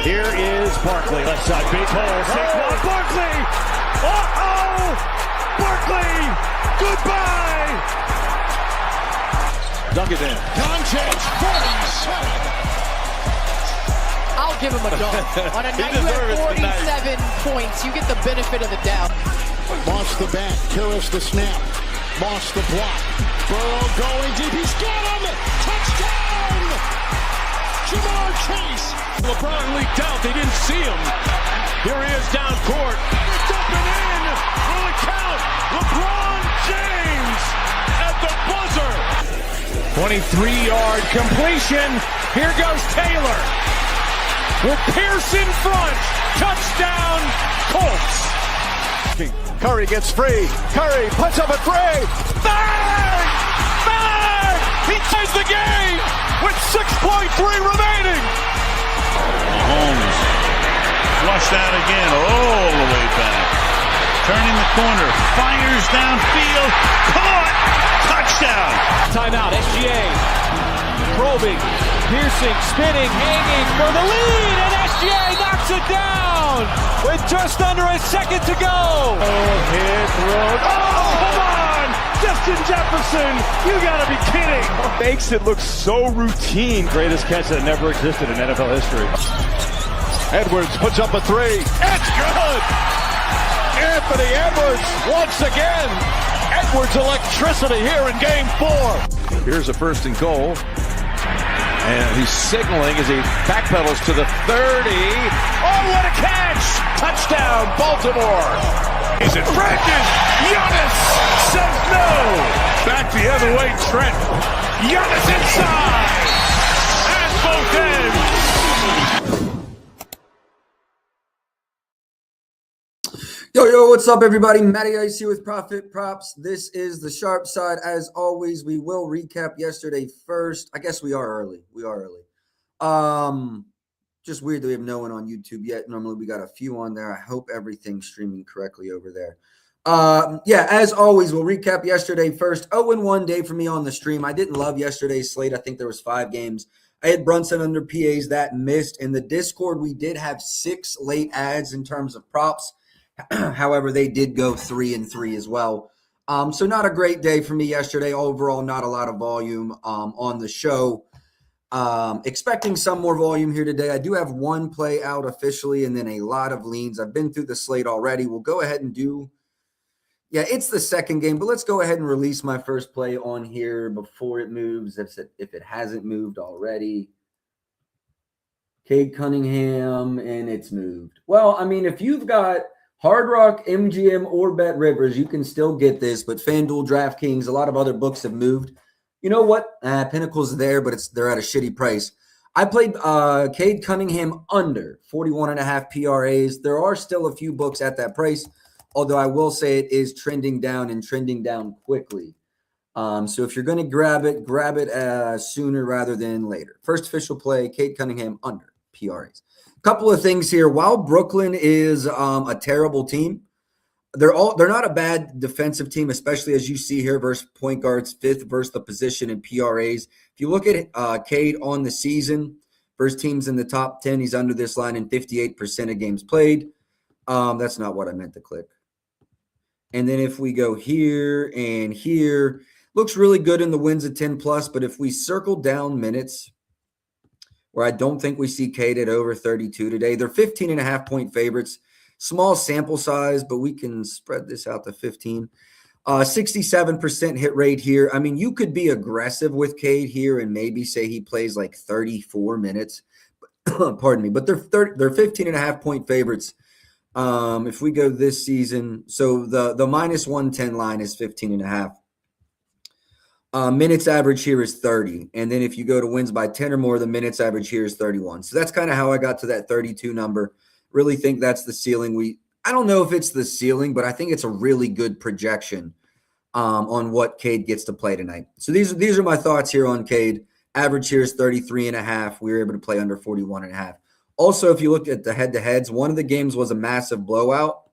Here is Barkley, left side, big hole. Saquon Barkley! Uh-oh! Barkley! Goodbye! Dunk it in. Doncic, 47. I'll give him a dunk. On a night you have 47 points, you get the benefit of the doubt. Moss the back, Karras the snap. Moss the block. Burrow going deep. He's got him! Touchdown! Jamar Chase. LeBron leaked out. They didn't see him. Here he is down court. It's up and in. Will it count? LeBron James at the buzzer. 23-yard completion. Here goes Taylor. With Pierce in front. Touchdown, Colts. Curry gets free. Curry puts up a three. Bang! Bang! He ties the game with 6.3 remaining. Mahomes flushed out again all the way back. Turning the corner. Fires downfield. Caught! Touchdown! Timeout, SGA. Probing, piercing, spinning, hanging for the lead, and SGA knocks it down with just under a second to go. Hit, throw. Oh, come on! Justin Jefferson, you gotta be kidding. Makes it look so routine. Greatest catch that never existed in NFL history. Edwards puts up a three. It's good! Anthony Edwards once again. Edwards electricity here in game 4. Here's a first and goal. And he's signaling as he backpedals to the 30. Oh, what a catch! Touchdown, Baltimore! Is it Francis? Giannis says no. Back the other way, Trent. Giannis inside. At both ends. Yo, what's up, everybody? Matty Ice here with Profit Props. This is the sharp side. As always, we will recap yesterday first. I guess we are early. Just weird that we have no one on YouTube yet. Normally, we got a few on there. I hope everything's streaming correctly over there. As always, we'll recap yesterday first. 0-1 day for me on the stream. I didn't love yesterday's slate. I think there was 5 games. I had Brunson under PAs that missed. In the Discord, we did have 6 late ads in terms of props. However, they did go 3-3 as well. So not a great day for me yesterday. Overall, not a lot of volume on the show. Expecting some more volume here today. I do have 1 play out officially and then a lot of leans. I've been through the slate already. We'll go ahead and do – it's the second game, but let's go ahead and release my first play on here before it moves, if it hasn't moved already. Cade Cunningham, and it's moved. Well, I mean, if you've got – Hard Rock, MGM, or Bet Rivers, you can still get this, but FanDuel, DraftKings, a lot of other books have moved. You know what? Pinnacle's there, but they're at a shitty price. I played Cade Cunningham under 41.5 PRAs. There are still a few books at that price, although I will say it is trending down and trending down quickly. So if you're going to grab it sooner rather than later. First official play, Cade Cunningham under PRAs. Couple of things here. While Brooklyn is a terrible team, they're not a bad defensive team, especially as you see here versus point guards, 5th versus the position in PRAs. If you look at Cade on the season versus teams in the top 10, he's under this line in 58% of games played. That's not what I meant to click. And then if we go here and here, looks really good in the wins of 10 plus, but if we circle down minutes, where I don't think we see Cade at over 32 today. They're 15.5-point favorites. Small sample size, but we can spread this out to 15. 67% hit rate here. I mean, you could be aggressive with Cade here and maybe say he plays like 34 minutes. Pardon me. But they're 15.5-point favorites. If we go this season, so the minus 110 line is 15.5. Minutes average here is 30. And then if you go to wins by 10 or more, the minutes average here is 31. So that's kind of how I got to that 32 number. Really think that's the ceiling. I don't know if it's the ceiling, but I think it's a really good projection on what Cade gets to play tonight. So these are my thoughts here on Cade. Average here is 33.5. We were able to play under 41.5. Also, if you look at the head-to-heads, one of the games was a massive blowout.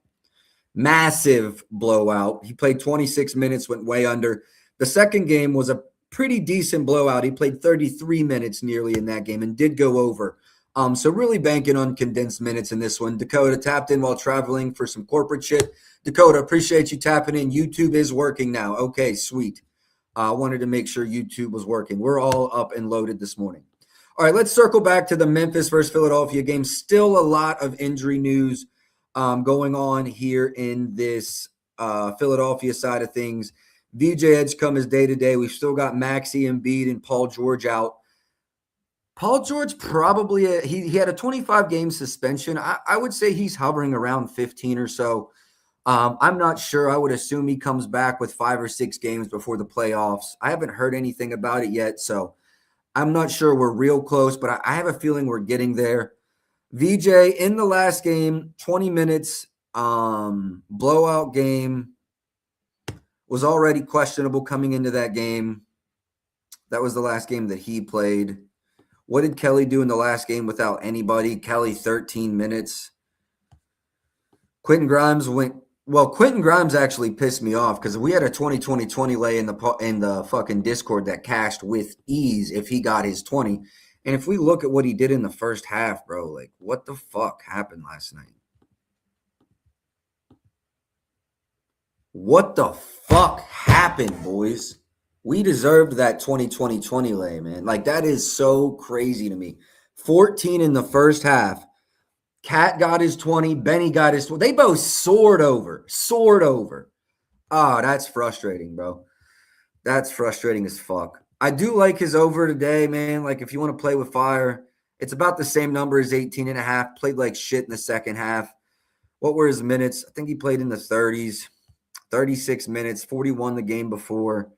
Massive blowout. He played 26 minutes, went way under. The second game was a pretty decent blowout. He played 33 minutes nearly in that game and did go over So really banking on condensed minutes in this one. Dakota tapped in while traveling for some corporate shit. Dakota, appreciate you tapping in. YouTube is working now. Okay, sweet. I wanted to make sure YouTube was working. We're all up and loaded this morning. All right, let's circle back to the Memphis versus Philadelphia game. Still a lot of injury news going on here in this Philadelphia side of things. VJ Edgecombe is day-to-day. We've still got Maxey, Embiid, and Paul George out. Paul George probably he had a 25-game suspension. I would say he's hovering around 15 or so. I'm not sure. I would assume he comes back with 5 or 6 games before the playoffs. I haven't heard anything about it yet, so I'm not sure we're real close, but I have a feeling we're getting there. VJ in the last game, 20 minutes, blowout game, was already questionable coming into that game. That was the last game that he played. What did Kelly do in the last game without anybody? Kelly, 13 minutes. Quentin Grimes Quentin Grimes actually pissed me off because we had a 20-20-20 lay in the fucking Discord that cashed with ease if he got his 20. And if we look at what he did in the first half, bro, like what the fuck happened last night? What the fuck happened, boys? We deserved that 20-20-20 lay, man. Like, that is so crazy to me. 14 in the first half. Cat got his 20. Benny got his 20. They both soared over. Oh, that's frustrating, bro. That's frustrating as fuck. I do like his over today, man. Like, if you want to play with fire, it's about the same number as 18.5. Played like shit in the second half. What were his minutes? I think he played in the 30s. 36 minutes, 41 the game before.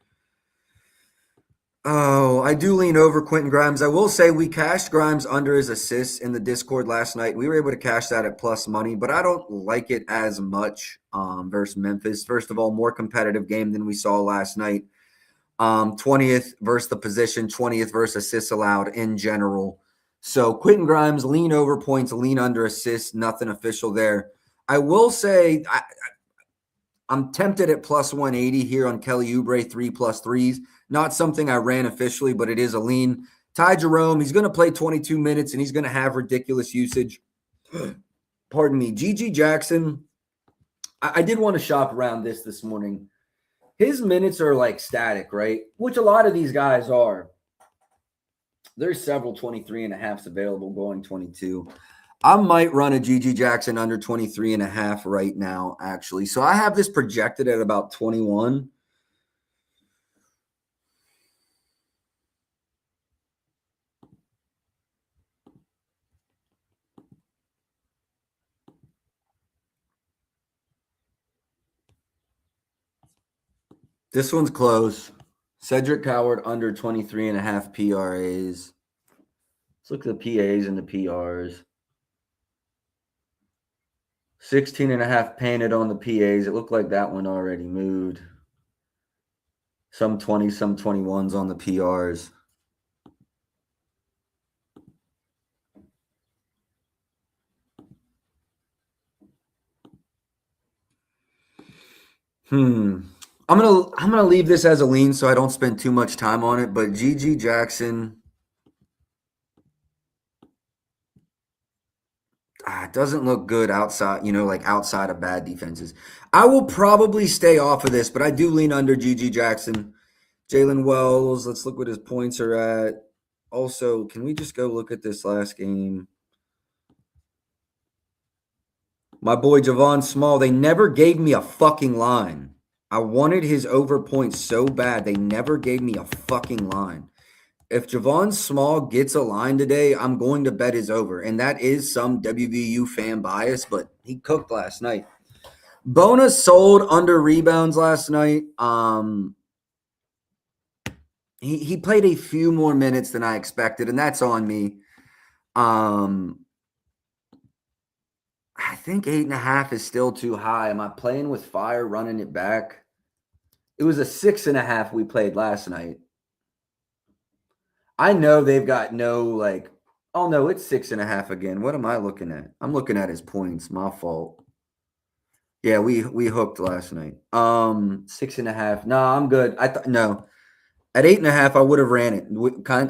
Oh, I do lean over Quentin Grimes. I will say we cashed Grimes under his assists in the Discord last night. We were able to cash that at plus money, but I don't like it as much versus Memphis. First of all, more competitive game than we saw last night. 20th versus the position, 20th versus assists allowed in general. So Quentin Grimes, lean over points, lean under assists, nothing official there. I will say I'm tempted at plus 180 here on Kelly Oubre, 3+3s. Not something I ran officially, but it is a lean. Ty Jerome, he's going to play 22 minutes, and he's going to have ridiculous usage. Pardon me. G.G. Jackson, I did want to shop around this morning. His minutes are like static, right? Which a lot of these guys are. There's several 23.5s available going 22. I might run a G.G. Jackson under 23.5 right now, actually. So I have this projected at about 21. This one's close. Cedric Howard under 23.5 PRAs. Let's look at the PAs and the PRs. 16.5 painted on the PAs. It looked like that one already moved. Some 20, some 21s on the PRs. I'm gonna leave this as a lean so I don't spend too much time on it. But G.G. Jackson doesn't look good outside, like outside of bad defenses. I will probably stay off of this, but I do lean under G.G. Jackson. Jalen Wells, let's look what his points are at. Also, can we just go look at this last game? My boy Javon Small, they never gave me a fucking line. I wanted his over points so bad. They never gave me a fucking line. If Javon Small gets a line today, I'm going to bet his over. And that is some WVU fan bias, but he cooked last night. Bona sold under rebounds last night. He played a few more minutes than I expected, and that's on me. I think 8.5 is still too high. Am I playing with fire, running it back? It was a 6.5 we played last night. I know they've got no oh no, it's 6.5 again. What am I looking at? I'm looking at his points. My fault. Yeah, we hooked last night. 6.5. No, I'm good. No. At 8.5, I would have ran it.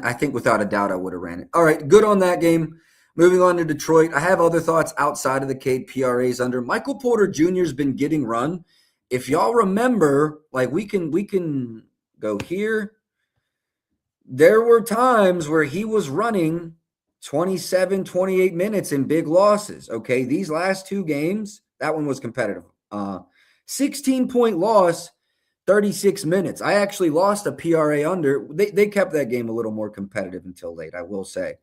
I think without a doubt I would have ran it. All right, good on that game. Moving on to Detroit, I have other thoughts outside of the KPRAs under. Michael Porter Jr. has been getting run. If y'all remember, like we can go here. There were times where he was running 27, 28 minutes in big losses. Okay, these last two games, that one was competitive. 16-point loss, 36 minutes. I actually lost a PRA under. They kept that game a little more competitive until late, I will say.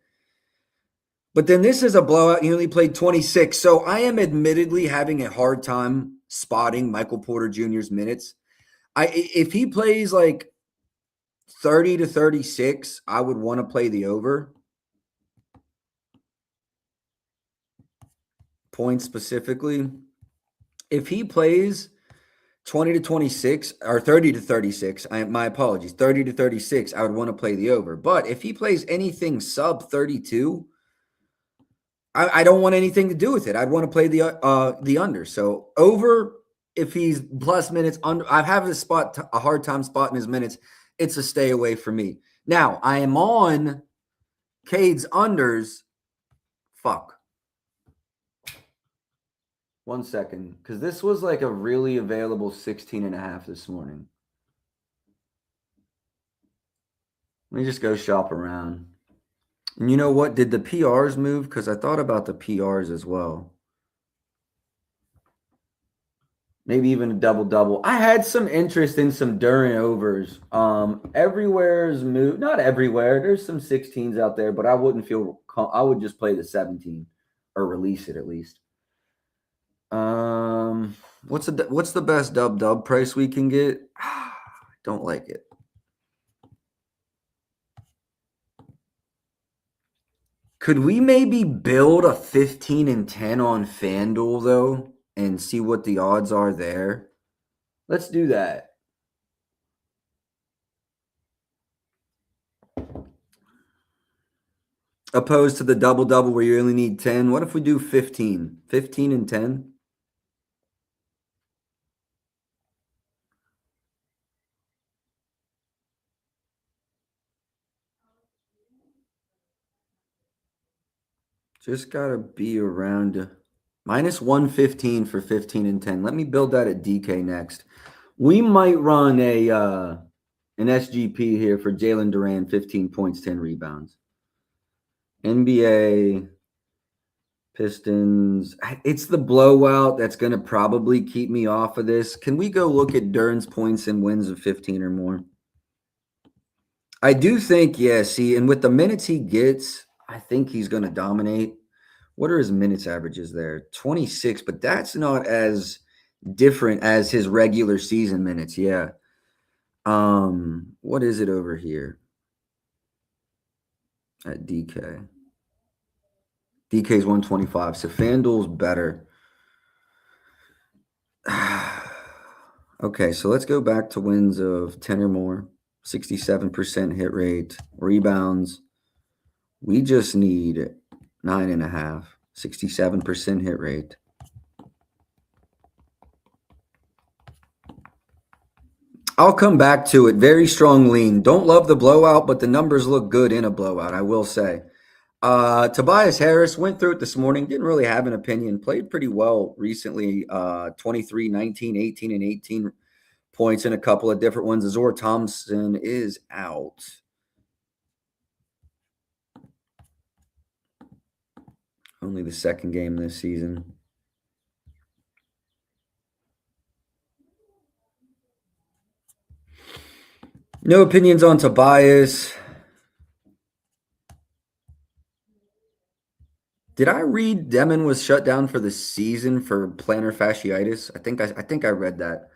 But then this is a blowout. He only played 26. So I am admittedly having a hard time spotting Michael Porter Jr.'s minutes. If he plays like 30 to 36, I would want to play the over. Points specifically. If he plays 20 to 26 or 30 to 36, my apologies, 30 to 36, I would want to play the over. But if he plays anything sub 32, I don't want anything to do with it. I'd want to play the under. So over, if he's plus minutes, under, I have a hard time spotting his minutes. It's a stay away for me. Now, I am on Cade's unders. Fuck. 1 second, because this was like a really available 16.5 this morning. Let me just go shop around. And you know what? Did the PRs move? Because I thought about the PRs as well. Maybe even a double-double. I had some interest in some Duran overs. Everywhere's moved. Not everywhere. There's some 16s out there, but I wouldn't feel – I would just play the 17 or release it at least. What's the best dub price we can get? Don't like it. Could we maybe build a 15 and 10 on FanDuel though and see what the odds are there? Let's do that. Opposed to the double-double where you only need 10. What if we do 15? 15 and 10? Just got to be around minus 115 for 15 and 10. Let me build that at DK next. We might run an SGP here for Jalen Duran, 15 points, 10 rebounds. NBA, Pistons. It's the blowout that's going to probably keep me off of this. Can we go look at Duran's points and wins of 15 or more? I do think, and with the minutes he gets, I think he's going to dominate. What are his minutes averages there? 26, but that's not as different as his regular season minutes. Yeah. What is it over here at DK? DK's 125, so FanDuel's better. Okay, so let's go back to wins of 10 or more, 67% hit rate, rebounds. We just need 9.5, 67% hit rate. I'll come back to it. Very strong lean. Don't love the blowout, but the numbers look good in a blowout, I will say. Tobias Harris went through it this morning. Didn't really have an opinion. Played pretty well recently. 23, 19, 18, and 18 points in a couple of different ones. Azor Thompson is out. Only the second game this season. No opinions on Tobias. Did I read Demon was shut down for the season for plantar fasciitis? I think I read that.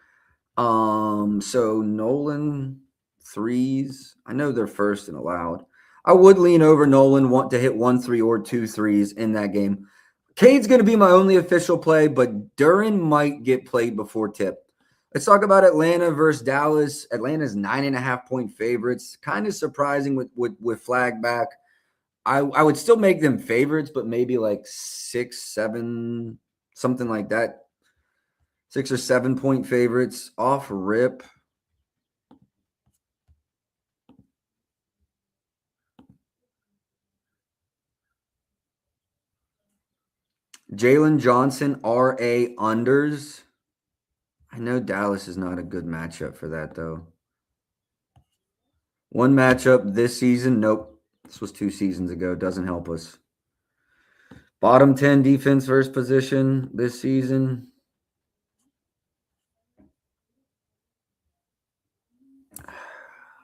So Nolan threes. I know they're first and allowed. I would lean over Nolan, want to hit 1 3 or 2 threes in that game. Cade's going to be my only official play, but Duran might get played before tip. Let's talk about Atlanta versus Dallas. Atlanta's 9.5-point favorites. Kind of surprising with flag back. I would still make them favorites, but maybe like 6, 7, something like that. 6 or 7 point favorites off rip. Jalen Johnson, RA unders. I know Dallas is not a good matchup for that, though. One matchup this season. Nope. This was 2 seasons ago. Doesn't help us. Bottom 10 defense versus position this season.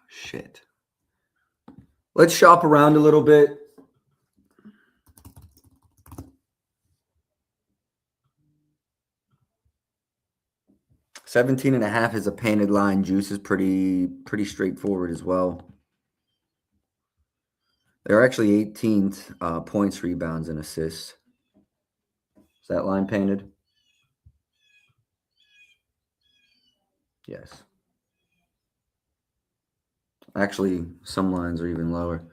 Shit. Let's shop around a little bit. $17.5 is a painted line. Juice is pretty straightforward as well. They're actually 18th points, rebounds, and assists. Is that line painted? Yes. Actually, some lines are even lower.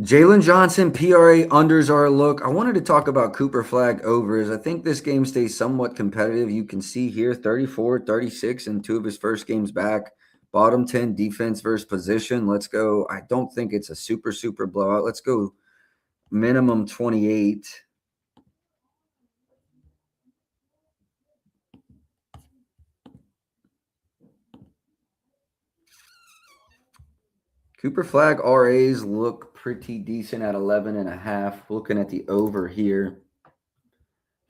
Jalen Johnson, PRA unders are a look. I wanted to talk about Cooper Flag overs. I think this game stays somewhat competitive. You can see here 34, 36 in 2 of his first games back. Bottom 10 defense versus position. Let's go. I don't think it's a super blowout. Let's go minimum 28. Cooper Flag RAs look pretty decent at 11.5. Looking at the over here.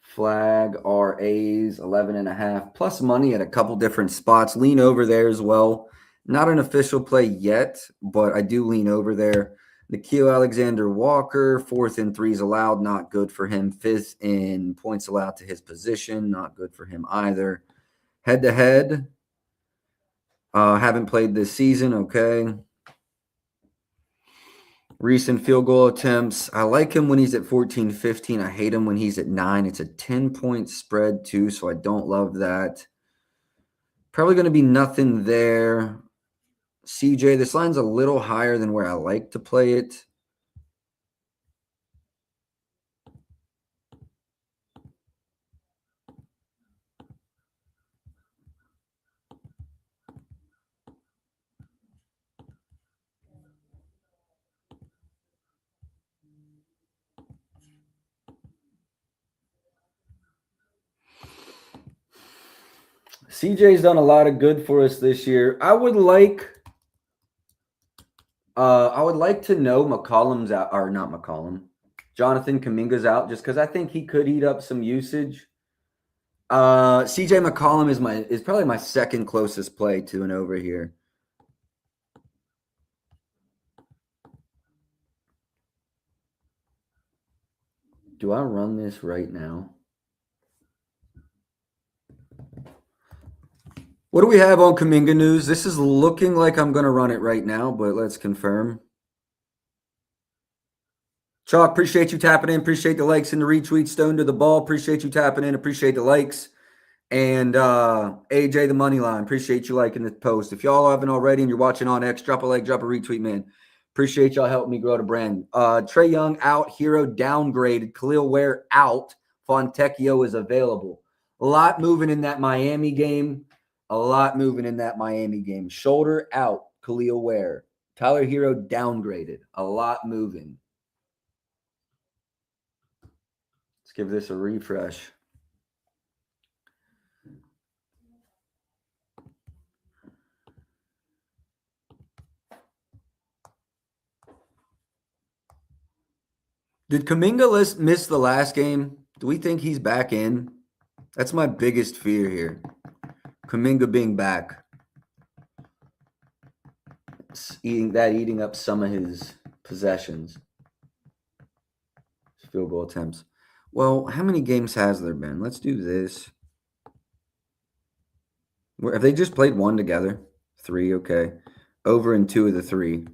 Flag RAs 11.5 plus money at a couple different spots. Lean over there as well. Not an official play yet, but I do lean over there. Nikhil Alexander Walker, 4th in threes allowed, not good for him. 5th in points allowed to his position, not good for him either. Head to head, haven't played this season. Okay. Recent field goal attempts. I like him when he's at 14, 15. I hate him when he's at 9. It's a 10-point spread too, so I don't love that. Probably going to be nothing there. CJ, this line's a little higher than where I like to play it. CJ's done a lot of good for us this year. I would like to know McCollum's out, or not McCollum. Jonathan Kuminga's out just because I think he could eat up some usage. CJ McCollum is probably my second closest play to an over here. Do I run this right now? What do we have on Kuminga news? This is looking like I'm going to run it right now, but let's confirm. Chalk, appreciate you tapping in. Appreciate the likes and the retweets. Stone to the ball. Appreciate you tapping in. Appreciate the likes. And AJ, the money line. Appreciate you liking the post. If y'all haven't already and you're watching on X, drop a like, drop a retweet, man. Appreciate y'all helping me grow the brand. Trae Young out. Hero downgraded. Khalil Ware out. Fontecchio is available. A lot moving in that Miami game. Shoulder out. Khalil Ware. Tyler Hero downgraded. A lot moving. Let's give this a refresh. Did Kuminga miss the last game? Do we think he's back in? That's my biggest fear here. Kuminga being back. It's eating up some of his possessions. Field goal attempts. Well, how many games has there been? Let's do this. Have they just played one together? 3, okay. Over in 2 of the 3.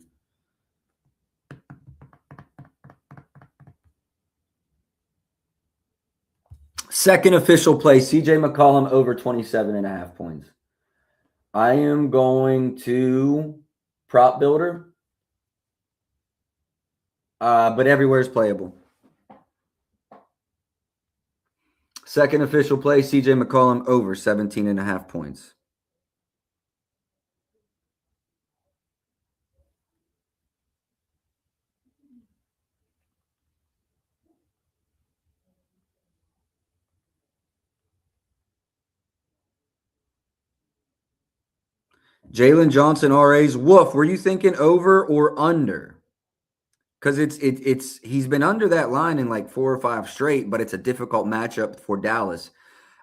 Second official play, CJ McCollum over 27.5 points. I am going to prop builder, but everywhere is playable. Second official play, CJ McCollum over 17.5 points. Jalen Johnson, RAs. Woof, were you thinking over or under? Because it's he's been under that line in like 4 or 5 straight, but it's a difficult matchup for Dallas.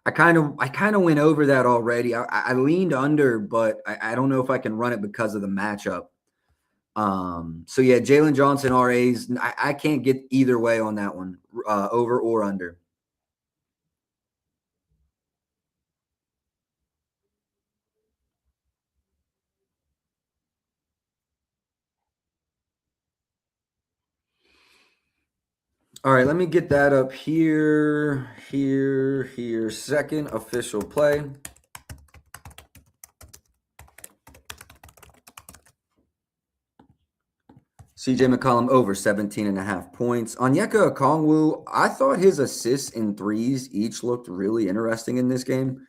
I kind of went over that already. I leaned under, but I don't know if I can run it because of the matchup. So yeah, Jalen Johnson, RAs. I can't get either way on that one, over or under. All right, let me get that up here. Second official play. CJ McCollum over 17.5 points. Onyeka Okongwu, I thought his assists and threes each looked really interesting in this game.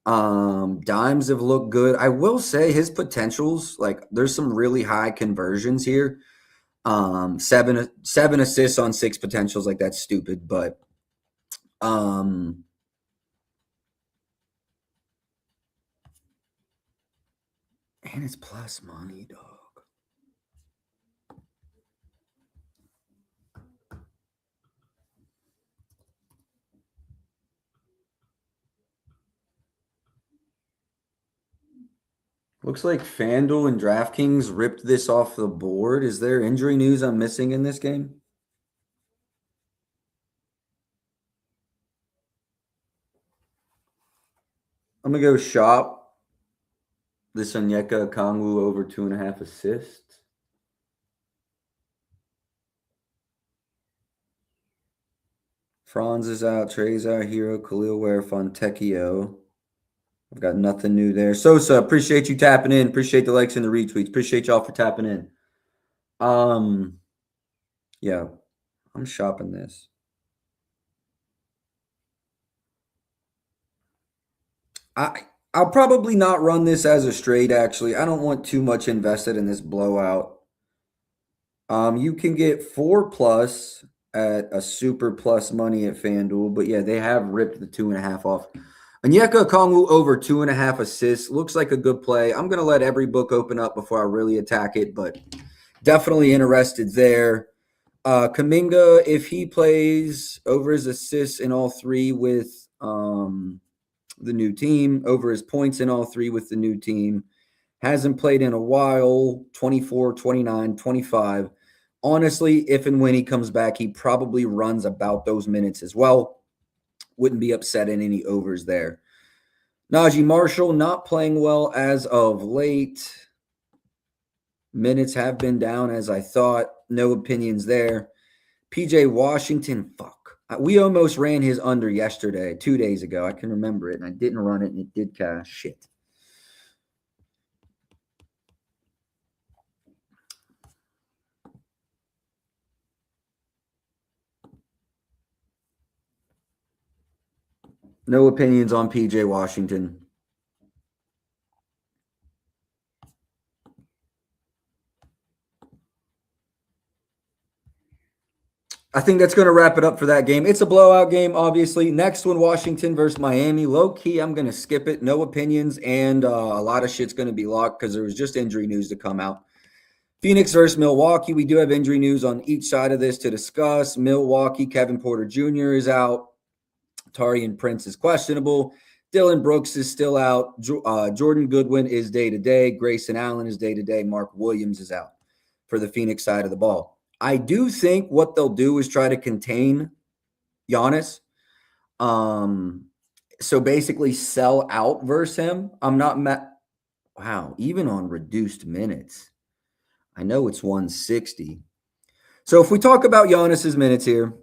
Dimes have looked good. I will say his potentials, like there's some really high conversions here. Seven assists on 6 potentials, like that's stupid, but and it's plus money, dog. Looks like FanDuel and DraftKings ripped this off the board. Is there injury news I'm missing in this game? I'm going to go shop this Onyeka Okongwu over 2.5 assists. Franz is out. Trey's out. Hero, Khalil Ware, Fontecchio. I've got nothing new there. Sosa, appreciate you tapping in. Appreciate the likes and the retweets. Appreciate y'all for tapping in. Yeah, I'm shopping this. I'll probably not run this as a straight, actually. I don't want too much invested in this blowout. You can get 4+ at a super plus money at FanDuel, but yeah, they have ripped the 2.5 off. Onyeka Okongwu over 2.5 assists. Looks like a good play. I'm going to let every book open up before I really attack it, but definitely interested there. Kuminga, if he plays over his assists in all 3 with the new team, over his points in all 3 with the new team, hasn't played in a while, 24, 29, 25. Honestly, if and when he comes back, he probably runs about those minutes as well. Wouldn't be upset in any overs there. Najee Marshall not playing well as of late. Minutes have been down as I thought. No opinions there. PJ Washington, fuck. We almost ran his under yesterday, 2 days ago. I can remember it, and I didn't run it, and it did cash. Shit. No opinions on PJ Washington. I think that's going to wrap it up for that game. It's a blowout game, obviously. Next one, Washington versus Miami. Low key, I'm going to skip it. No opinions, and a lot of shit's going to be locked because there was just injury news to come out. Phoenix versus Milwaukee. We do have injury news on each side of this to discuss. Milwaukee, Kevin Porter Jr. is out. Taurean Prince is questionable. Dylan Brooks is still out. Jordan Goodwin is day-to-day. Grayson Allen is day-to-day. Mark Williams is out for the Phoenix side of the ball. I do think what they'll do is try to contain Giannis. So basically sell out versus him. I'm not wow, even on reduced minutes. I know it's 160. So if we talk about Giannis's minutes here,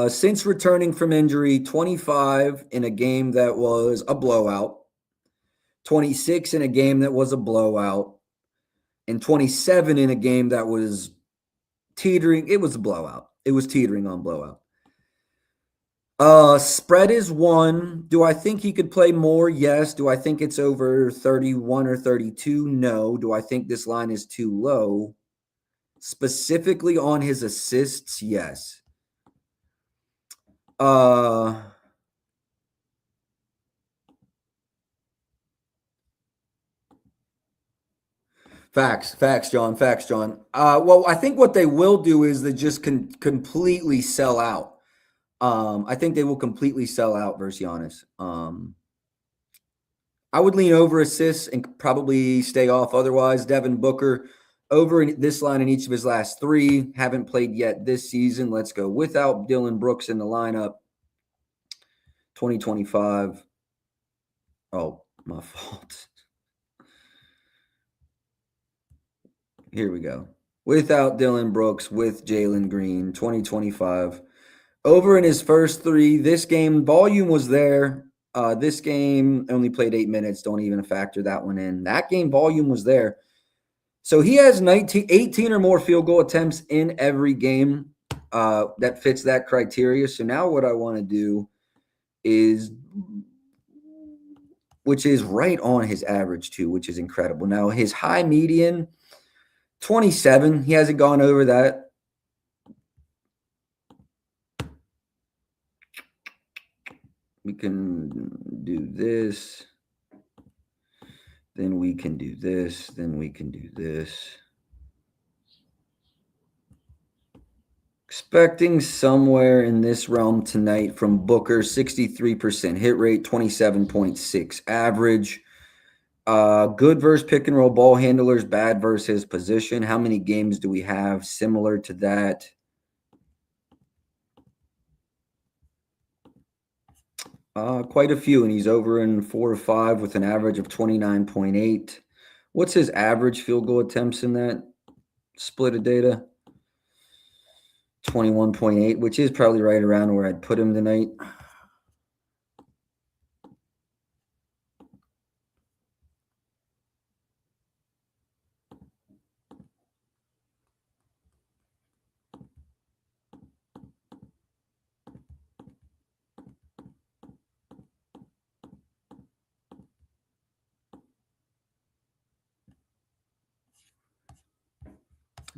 since returning from injury, 25 in a game that was a blowout, 26 in a game that was a blowout, and 27 in a game that was teetering. It was a blowout. It was teetering on blowout. Spread is 1. Do I think he could play more? Yes. Do I think it's over 31 or 32? No. Do I think this line is too low? Specifically on his assists, yes. Facts, John. Facts, John. Well, I think what they will do is they just completely sell out. I think they will completely sell out versus Giannis. I would lean over assists and probably stay off. Otherwise, Devin Booker over in this line in each of his last 3. Haven't played yet this season. Let's go without Dylan Brooks in the lineup. 2025. Oh, my fault. Here we go. Without Dylan Brooks, with Jalen Green, 2025. Over in his first 3. This game, volume was there. This game only played 8 minutes. Don't even factor that one in. That game, volume was there. So he has 18 or more field goal attempts in every game that fits that criteria. So now what I want to do is, which is right on his average too, which is incredible. Now his high median, 27. He hasn't gone over that. We can do this. Then we can do this. Then we can do this. Expecting somewhere in this realm tonight from Booker, 63% hit rate, 27.6 average. Good versus pick and roll ball handlers, bad versus his position. How many games do we have similar to that? Quite a few, and he's over in 4 or 5 with an average of 29.8. What's his average field goal attempts in that split of data? 21.8, which is probably right around where I'd put him tonight.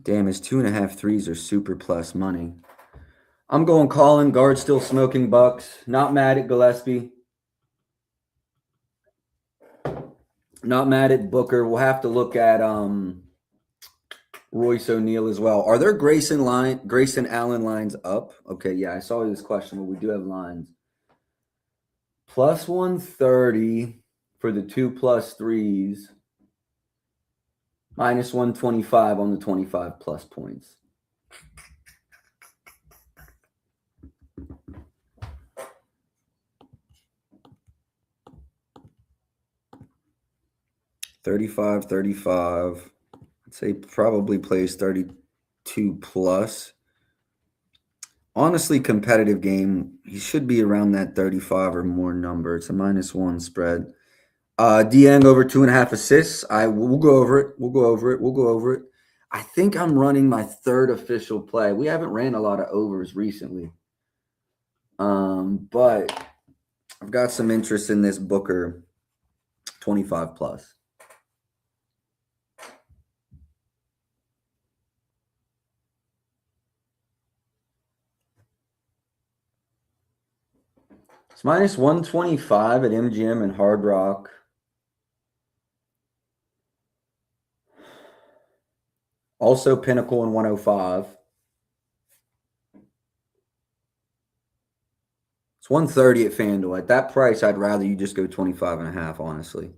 Damn, his 2.5 threes are super plus money. I'm going Colin. Guard still smoking Bucks. Not mad at Gillespie. Not mad at Booker. We'll have to look at Royce O'Neal as well. Are there Grayson Allen lines up? Okay, yeah, I saw this question, but we do have lines. Plus 130 for the 2+ threes. Minus 125 on the 25 plus points. $35. I'd say probably plays 32 plus. Honestly, competitive game. He should be around that 35 or more number. It's a -1 spread. Dieng over 2.5 assists. We'll go over it. We'll go over it. I think I'm running my 3rd official play. We haven't ran a lot of overs recently. But I've got some interest in this Booker 25 plus. It's minus 125 at MGM and Hard Rock. Also Pinnacle and 105. It's 130 at FanDuel. At that price, I'd rather you just go 25.5, honestly.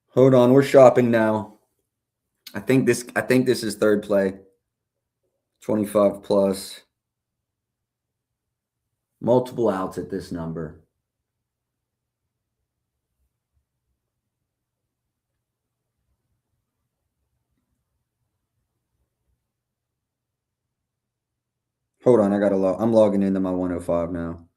Hold on, we're shopping now. I think this is 3rd play. 25 plus. Multiple outs at this number. Hold on, I'm logging into my 105 now.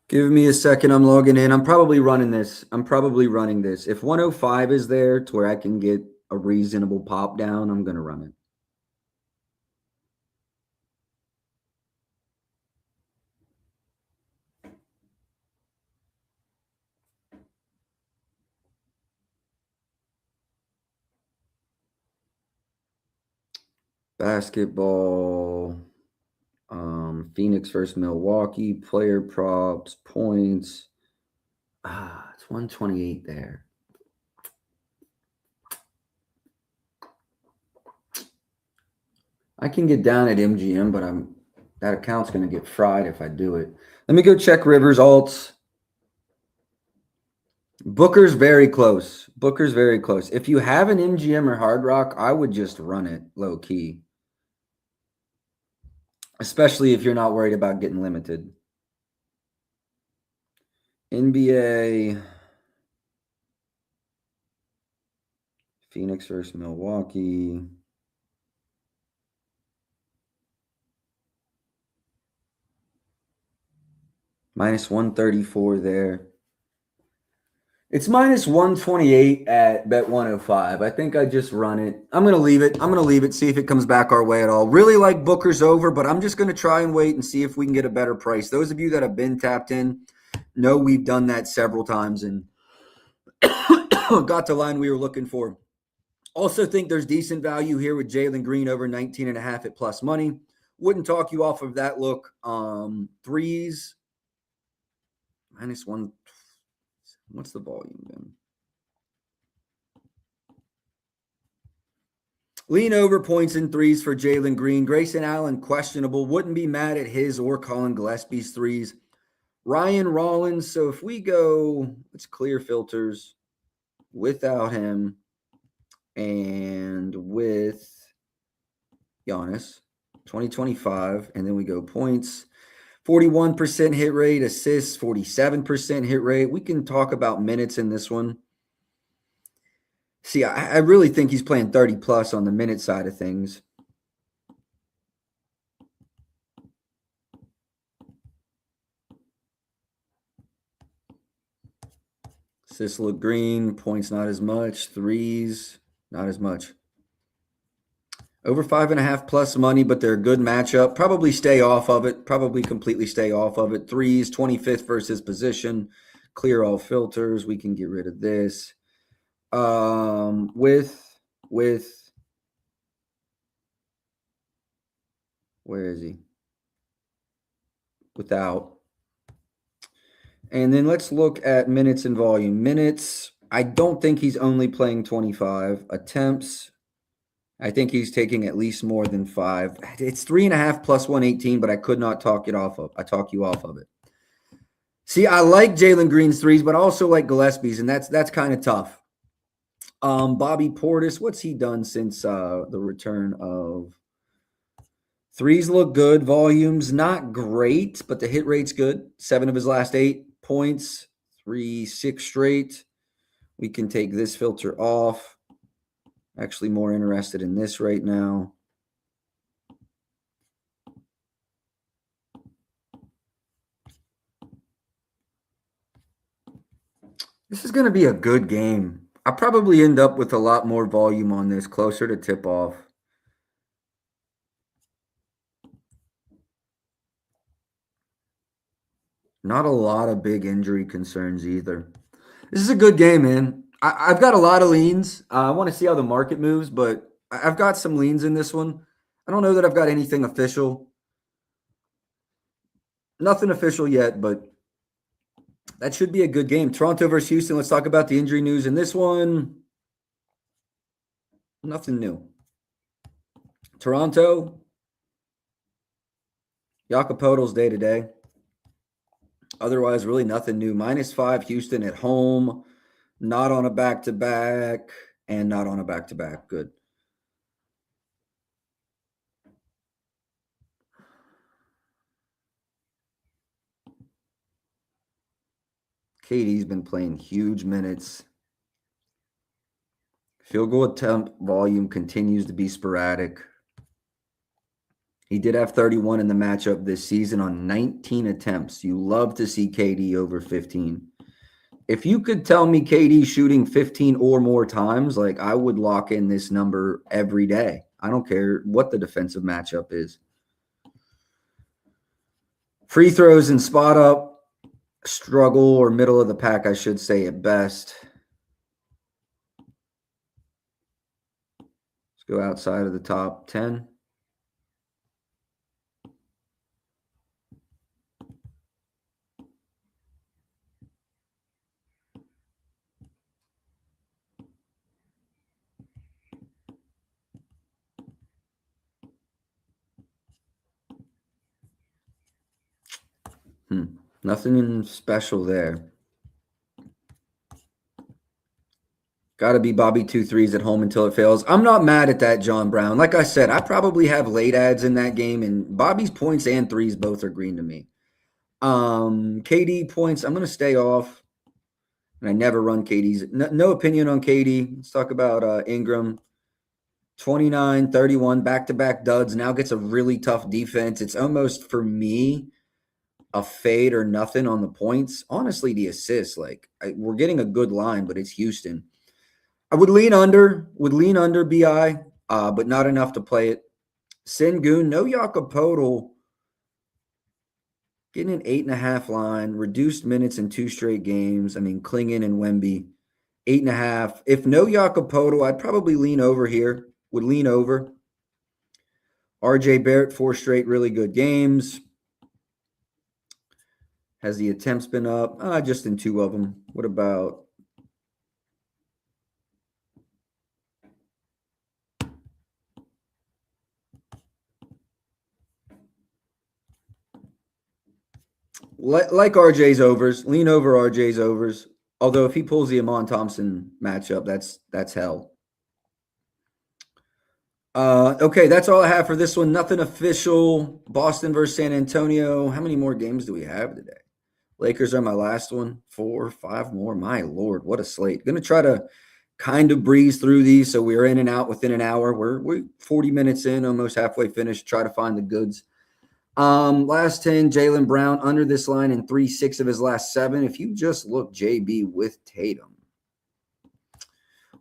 Give me a second. I'm logging in. I'm probably running this. If 105 is there to where I can get a reasonable pop down, I'm going to run it. Basketball. Phoenix versus Milwaukee. Player props. Points. It's 128 there. I can get down at MGM, but that account's going to get fried if I do it. Let me go check Rivers alts. Booker's very close. Booker's very close. If you have an MGM or Hard Rock, I would just run it low key. Especially if you're not worried about getting limited. NBA. Phoenix versus Milwaukee. Minus 134 there. It's minus 128 at bet 105. I think I just run it. I'm going to leave it. I'm going to leave it, see if it comes back our way at all. Really like Booker's over, but I'm just going to try and wait and see if we can get a better price. Those of you that have been tapped in know we've done that several times and got the line we were looking for. Also think there's decent value here with Jalen Green over 19.5 at plus money. Wouldn't talk you off of that look. Threes, minus one. What's the volume then? Lean over points and threes for Jalen Green. Grayson Allen, questionable. Wouldn't be mad at his or Colin Gillespie's threes. Ryan Rollins. So if we go, let's clear filters without him and with Giannis, 2025. And then we go points. 41% hit rate, assists, 47% hit rate. We can talk about minutes in this one. See, I really think he's playing 30 plus on the minute side of things. Assists look green, points not as much, threes not as much. Over 5.5 plus money, but they're a good matchup. Probably stay off of it. Probably completely stay off of it. Threes, 25th versus position. Clear all filters. We can get rid of this. With where is he? Without. And then let's look at minutes and volume. Minutes, I don't think he's only playing 25. Attempts, I think he's taking at least more than 5. It's 3.5 plus 118, but I could not talk you off of it. See, I like Jalen Green's threes, but I also like Gillespie's, and that's kind of tough. Bobby Portis, what's he done since the return of threes? Look good. Volume's not great, but the hit rate's good. 7 of his last 8 points, 3-6 straight. We can take this filter off. Actually more interested in this right now. This is going to be a good game. I'll probably end up with a lot more volume on this, closer to tip off. Not a lot of big injury concerns either. This is a good game, man. I've got a lot of leans. I want to see how the market moves, but I've got some leans in this one. I don't know that I've got anything official. Nothing official yet, but that should be a good game. Toronto versus Houston. Let's talk about the injury news in this one. Nothing new. Toronto. Jakob Poeltl's day to day. Otherwise, really nothing new. -5 Houston at home. Not on a back-to-back, and not on a back-to-back. Good. KD's been playing huge minutes. Field goal attempt volume continues to be sporadic. He did have 31 in the matchup this season on 19 attempts. You love to see KD over 15. If you could tell me KD shooting 15 or more times, like I would lock in this number every day. I don't care what the defensive matchup is. Free throws and spot up, struggle or middle of the pack, I should say at best. Let's go outside of the top 10. Nothing special there. Got to be Bobby 2-3s at home until it fails. I'm not mad at that, John Brown. Like I said, I probably have late ads in that game, and Bobby's points and threes both are green to me. KD points, I'm going to stay off. And I never run KD's. No opinion on KD. Let's talk about Ingram. 29, 31, back-to-back duds. Now gets a really tough defense. It's almost, for me, a fade or nothing on the points. Honestly, the assists, we're getting a good line, but it's Houston. I would lean under BI, but not enough to play it. Sengun, no Jakob. Getting an 8.5 line, reduced minutes in 2 straight games. I mean, Klingon and Wemby, 8.5. If no Jakob, I'd probably lean over here. Would lean over. RJ Barrett, 4 straight really good games. Has the attempts been up? Just in 2 of them. What about like RJ's overs? Lean over RJ's overs. Although if he pulls the Amon Thompson matchup, that's hell. Okay, that's all I have for this one. Nothing official. Boston versus San Antonio. How many more games do we have today? Lakers are my last one. 4, 5 more. My Lord, what a slate. Going to try to kind of breeze through these so we're in and out within an hour. We're 40 minutes in, almost halfway finished. Try to find the goods. Last 10, Jaylen Brown under this line in 3-6 of his last 7. If you just look JB with Tatum,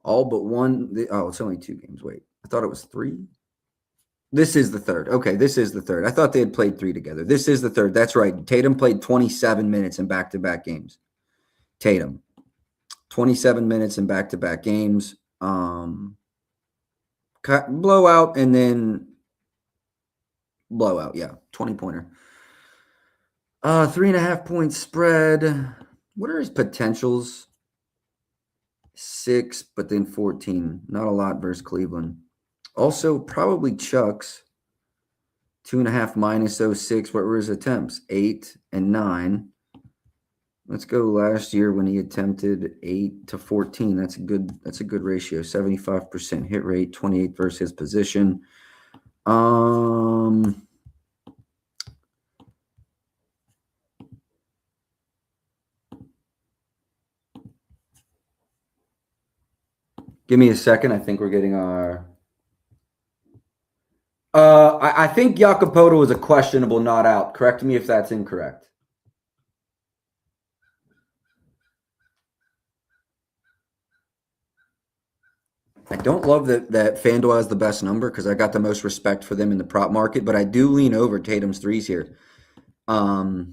all but one. It's only 2 games. Wait, I thought it was 3. This is the third. Okay, this is the third. I thought they had played 3 together. This is the third. That's right. Tatum played 27 minutes in back-to-back games. Tatum, 27 minutes in back-to-back games. Blowout and then blowout. Yeah, 20-pointer. 3.5 point spread. What are his potentials? 6, but then 14. Not a lot versus Cleveland. Also, probably Chuck's 2.5 minus 06. What were his attempts? 8 and 9. Let's go last year when he attempted 8 to 14. That's a good ratio. 75% hit rate, 28 versus his position. Give me a second. I think we're getting our. I think Jakob is a questionable not out. Correct me if that's incorrect. I don't love that FanDuel has the best number because I got the most respect for them in the prop market, but I do lean over Tatum's threes here. I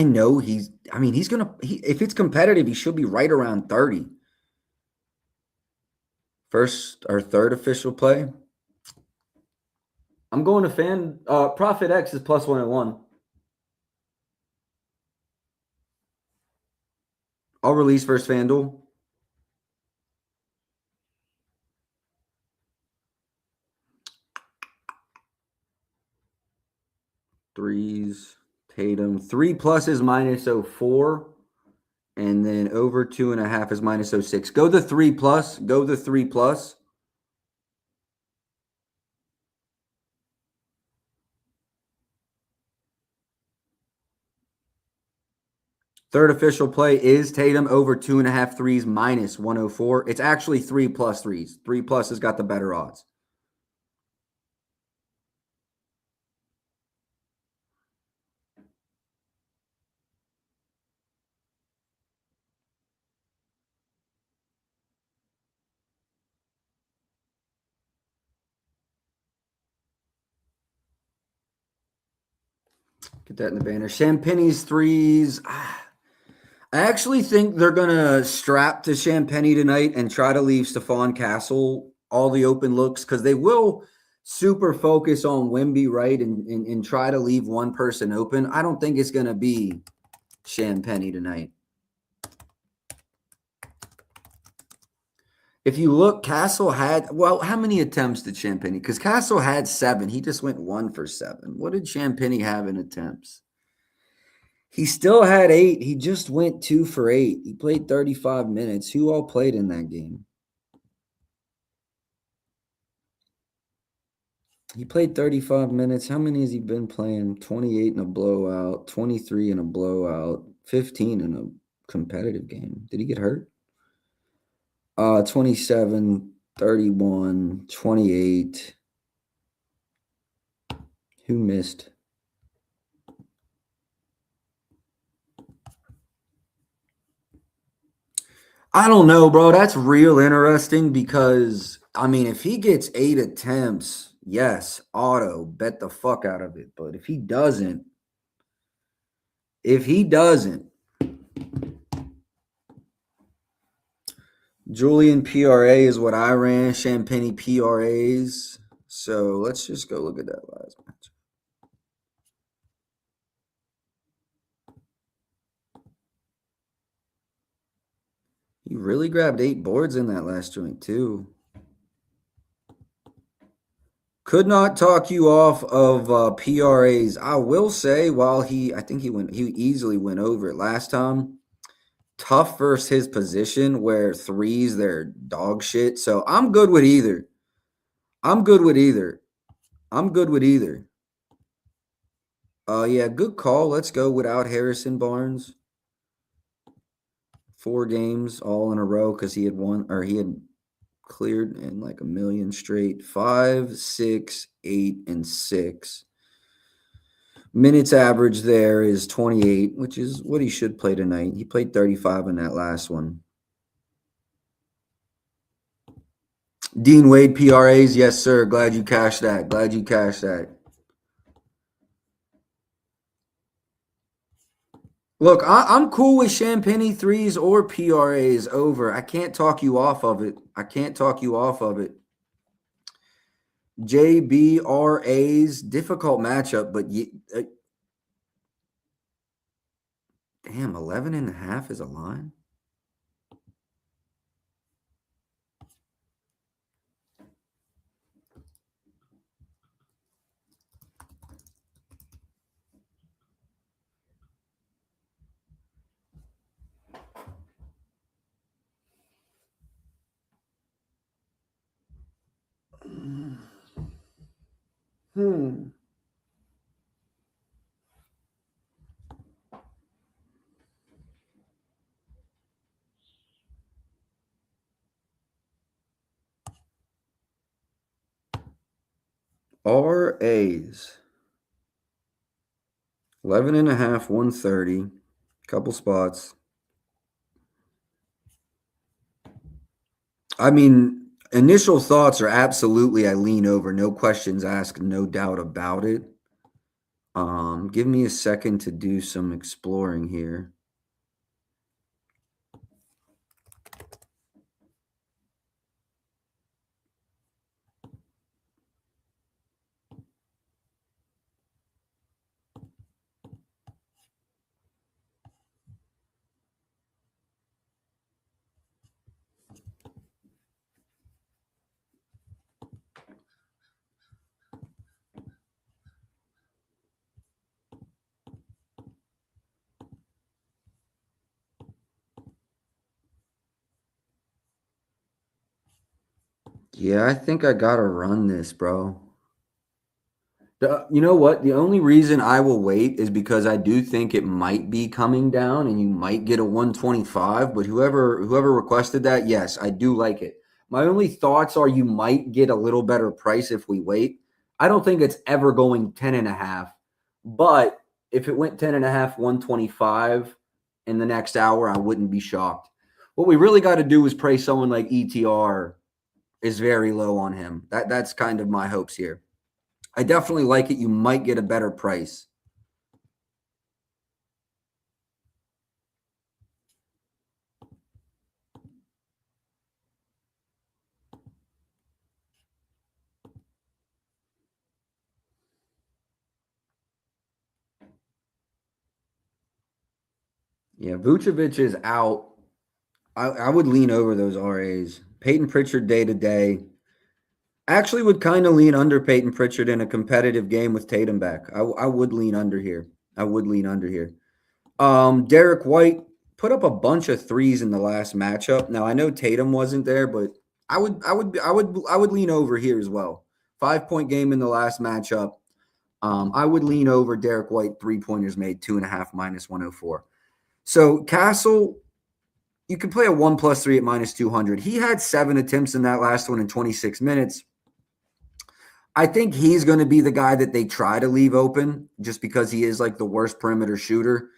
know he's going to, if it's competitive, he should be right around 30. First or third official play. I'm going to Profit X is plus 101. I'll release versus FanDuel. Threes, Tatum. 3+ is minus 04. And then over 2.5 is minus 06. Go the 3+. Go the 3+. Third official play is Tatum over 2.5 threes minus 104. It's actually 3+ threes. 3+ has got the better odds. Get that in the banner. Champagne's threes. I actually think they're going to strap to Champagne tonight and try to leave Stephon Castle all the open looks because they will super focus on Wemby, right, and try to leave one person open. I don't think it's going to be Champagne tonight. If you look, Castle had, well, how many attempts did Champagny? Because Castle had 7. He just went 1 for 7. What did Champagny have in attempts? He still had 8. He just went 2 for 8. He played 35 minutes. Who all played in that game? He played 35 minutes. How many has he been playing? 28 in a blowout, 23 in a blowout, 15 in a competitive game. Did he get hurt? 27, 31, 28. Who missed? I don't know, bro. That's real interesting because, I mean, if he gets 8 attempts, yes, auto, bet the fuck out of it. But if he doesn't, Julian PRA is what I ran, Champagny PRAs. So let's just go look at that last match. He really grabbed 8 boards in that last joint, too. Could not talk you off of PRAs. I will say, while he easily went over it last time. Tough versus his position, where threes they're dog shit. So I'm good with either. Yeah, good call. Let's go without Harrison Barnes. 4 games all in a row because he had cleared in like a million straight. 5, 6, 8, and 6. Minutes average there is 28, which is what he should play tonight. He played 35 in that last one. Dean Wade PRAs, yes, sir. Glad you cashed that. Look, I'm cool with Champagny 3s or PRAs over. I can't talk you off of it. JBRAs, difficult matchup, but damn, 11.5 is a line. RAs. 11.5, 130. Couple spots. I mean, initial thoughts are absolutely I lean over. No questions asked, no doubt about it. Give me a second to do some exploring here. Yeah, I think I gotta run this, bro. You know what? The only reason I will wait is because I do think it might be coming down and you might get a 125, but whoever requested that, yes, I do like it. My only thoughts are you might get a little better price if we wait. I don't think it's ever going 10.5, but if it went 10.5, 125 in the next hour, I wouldn't be shocked. What we really got to do is pray someone like ETR is very low on him. That's kind of my hopes here. I definitely like it. You might get a better price. Yeah, Vucevic is out. I would lean over those RAs. Peyton Pritchard day to day. Actually would kind of lean under Peyton Pritchard in a competitive game with Tatum back. I would lean under here. Derek White put up a bunch of threes in the last matchup. Now I know Tatum wasn't there, but I would lean over here as well. 5-point game in the last matchup. I would lean over Derek White 3-pointers made 2.5 minus 104. So Castle, you could play a 1+3 at minus 200. He had 7 attempts in that last one in 26 minutes. I think he's going to be the guy that they try to leave open just because he is like the worst perimeter shooter.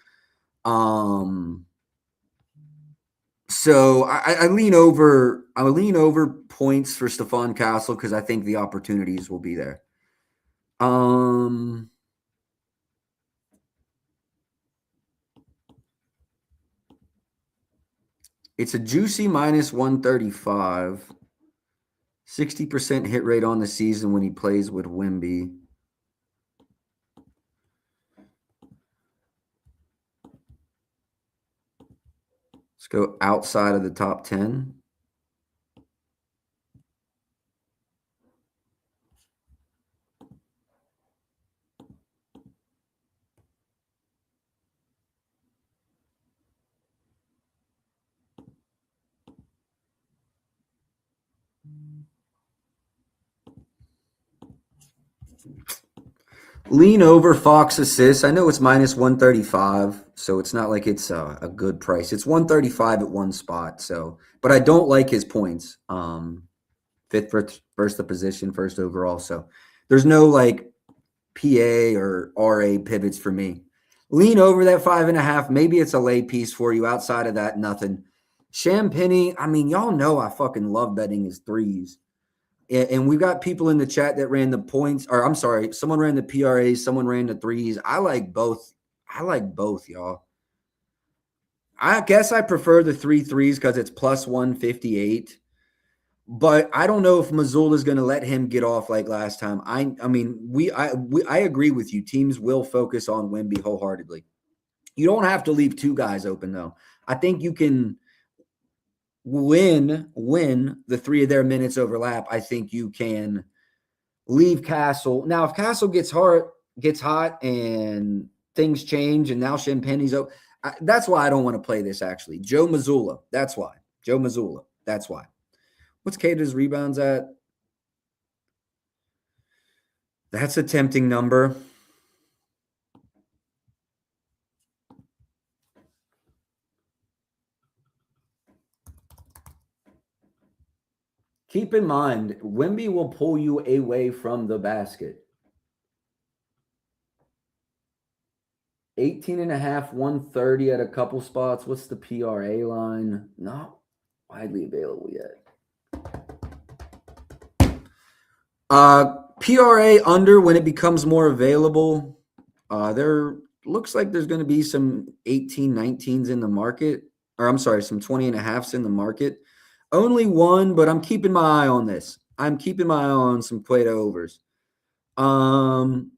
So I lean over points for Stephon Castle because I think the opportunities will be there. It's a juicy minus 135. 60% hit rate on the season when he plays with Wemby. Let's go outside of the top 10. Lean over Fox assists. I know it's minus 135, so it's not like it's a good price. It's 135 at one spot. So, but I don't like his points. Fifth versus the position, first overall. So there's no like PA or RA pivots for me. Lean over that 5.5. Maybe it's a lay piece for you. Outside of that, nothing. Champagny, I mean, y'all know I fucking love betting his threes. And we've got people in the chat that ran the points, or I'm sorry, someone ran the PRAs, someone ran the threes. I like both, y'all. I guess I prefer the 3 threes because it's plus 158. But I don't know if Mazzulla is going to let him get off like last time. I agree with you. Teams will focus on Wemby wholeheartedly. You don't have to leave 2 guys open, though. I think you can when the 3 of their minutes overlap. I think you can leave Castle. Now, if Castle gets hot and things change and now Champagne's open, that's why I don't want to play this, actually. Joe Mazzulla. That's why. What's Kata's rebounds at? That's a tempting number. Keep in mind, Wemby will pull you away from the basket. 18.5, 130 at a couple spots. What's the PRA line? Not widely available yet. PRA under when it becomes more available. There looks like there's going to be some 18, 19s in the market. Or I'm sorry, some 20.5s in the market. Only one, but I'm keeping my eye on this. I'm keeping my eye on some Cueto overs. Jaylen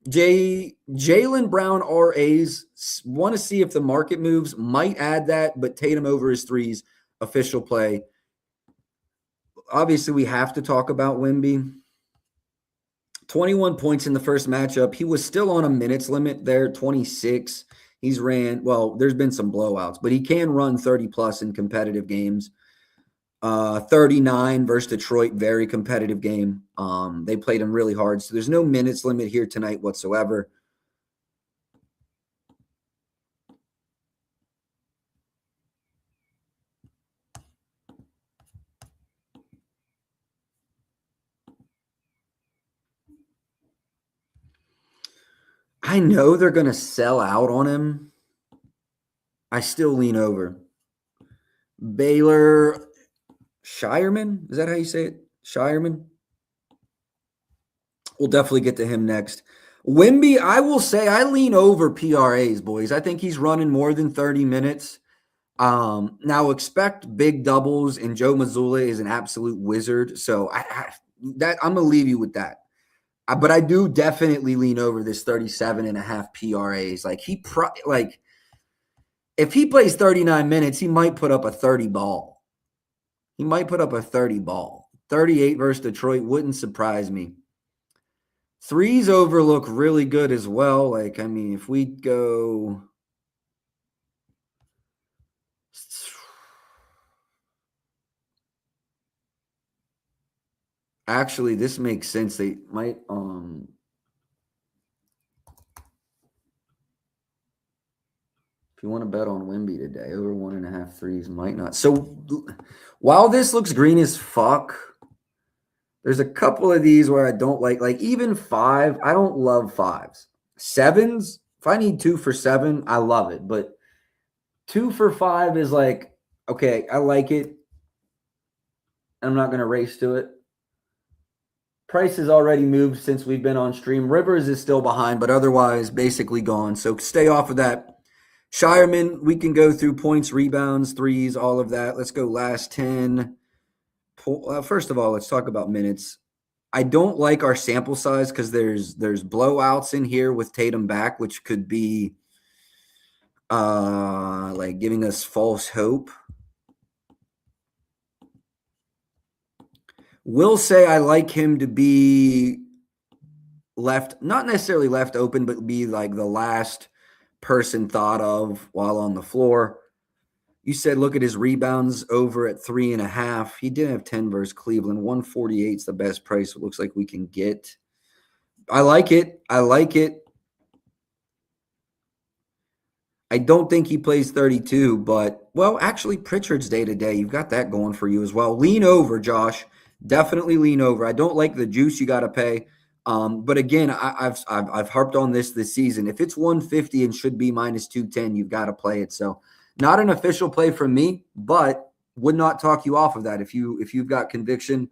Brown RAs, want to see if the market moves. Might add that, but Tatum over his threes, official play. Obviously, we have to talk about Wemby. 21 points in the first matchup. He was still on a minutes limit there, 26. He's ran, well, there's been some blowouts, but he can run 30-plus in competitive games. 39 versus Detroit, very competitive game. They played him really hard, so there's no minutes limit here tonight whatsoever. I know they're going to sell out on him. I still lean over. Baylor Shireman, is that how you say it? Shireman? We'll definitely get to him next. Wemby, I will say I lean over PRAs, boys. I think he's running more than 30 minutes. Now expect big doubles, and Joe Mazzulla is an absolute wizard. So I'm going to leave you with that. But I do definitely lean over this 37.5 PRAs. If he plays 39 minutes, he might put up a 30 ball. He might put up a 30 ball. 38 versus Detroit wouldn't surprise me. Threes over look really good as well. Like, I mean, if we go... Actually, this makes sense. They might... If you want to bet on Wemby today, over 1.5 threes might not. So while this looks green as fuck, there's a couple of these where I don't like even 5. I don't love 5s. 7s, if I need 2 for 7, I love it. But 2 for 5 is like, okay, I like it. I'm not going to race to it. Price has already moved since we've been on stream. Rivers is still behind, but otherwise basically gone. So stay off of that. Shireman, we can go through points, rebounds, threes, all of that. Let's go last 10. First of all, let's talk about minutes. I don't like our sample size because there's blowouts in here with Tatum back, which could be like giving us false hope. Will say I like him to be left, not necessarily left open, but be like the last person thought of while on the floor. You said look at his rebounds over at 3.5. He did have 10 versus Cleveland. 148 is the best price it looks like we can get. I like it. I like it. I don't think he plays 32, but, well, actually, Pritchard's day-to-day. You've got that going for you as well. Lean over, Josh. Definitely lean over. I don't like the juice you got to pay. But again, I've harped on this season. If it's 150 and should be minus 210, you've got to play it. So not an official play from me, but would not talk you off of that. If you've got conviction,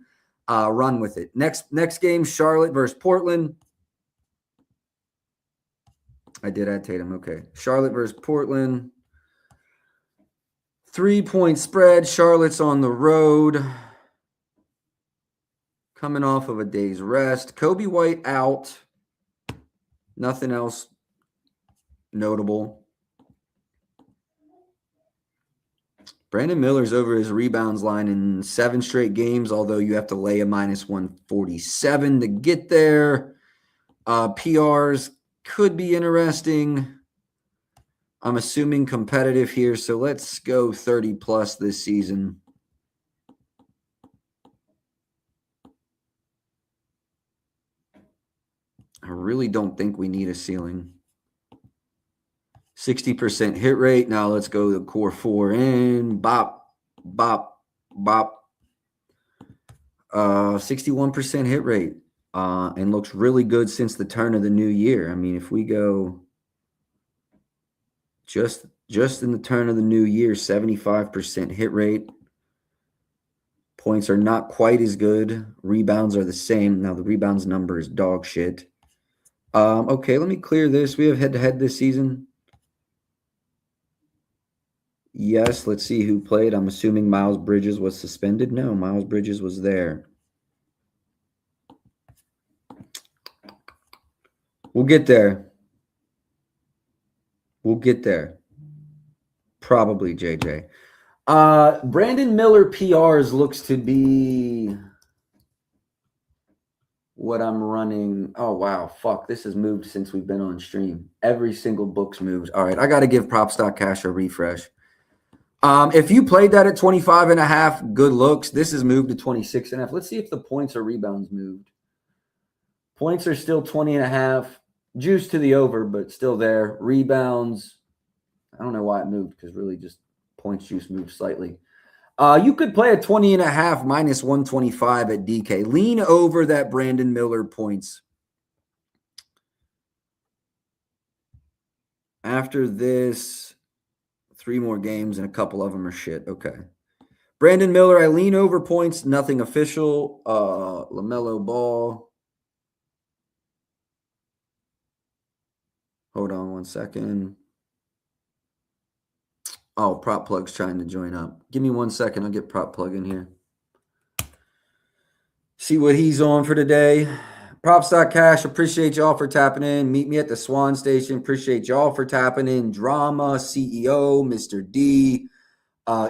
run with it. Next game, Charlotte versus Portland. I did add Tatum. Okay. Charlotte versus Portland. 3-point spread. Charlotte's on the road. Coming off of a day's rest. Kobe White out. Nothing else notable. Brandon Miller's over his rebounds line in 7 straight games, although you have to lay a minus 147 to get there. PRs could be interesting. I'm assuming competitive here, so let's go 30 plus this season. I really don't think we need a ceiling. 60% hit rate. Now let's go to core 4 in. Bop, bop, bop. 61% hit rate. And looks really good since the turn of the new year. I mean, if we go just in the turn of the new year, 75% hit rate. Points are not quite as good. Rebounds are the same. Now the rebounds number is dog shit. Okay, let me clear this. We have head-to-head this season. Yes, let's see who played. I'm assuming Miles Bridges was suspended. No, Miles Bridges was there. We'll get there. We'll get there. Probably, JJ. Brandon Miller PRs looks to be what I'm running. Oh, wow. Fuck. This has moved since we've been on stream. Every single book's moved. All right. I got to give Prop Stock Cash a refresh. If you played that at 25.5, good looks. This has moved to 26.5. Let's see if the points or rebounds moved. Points are still 20.5. Juice to the over, but still there. Rebounds. I don't know why it moved because really just points juice moved slightly. You could play a 20.5 minus 125 at DK. Lean over that Brandon Miller points. After this, 3 more games and a couple of them are shit. Okay. Brandon Miller, I lean over points. Nothing official. LaMelo Ball. Hold on one second. Oh, Prop Plug's trying to join up. Give me 1 second. I'll get Prop Plug in here. See what he's on for today. Props.cash. Appreciate y'all for tapping in. Meet me at the Swan Station. Appreciate y'all for tapping in. Drama, CEO, Mr. D.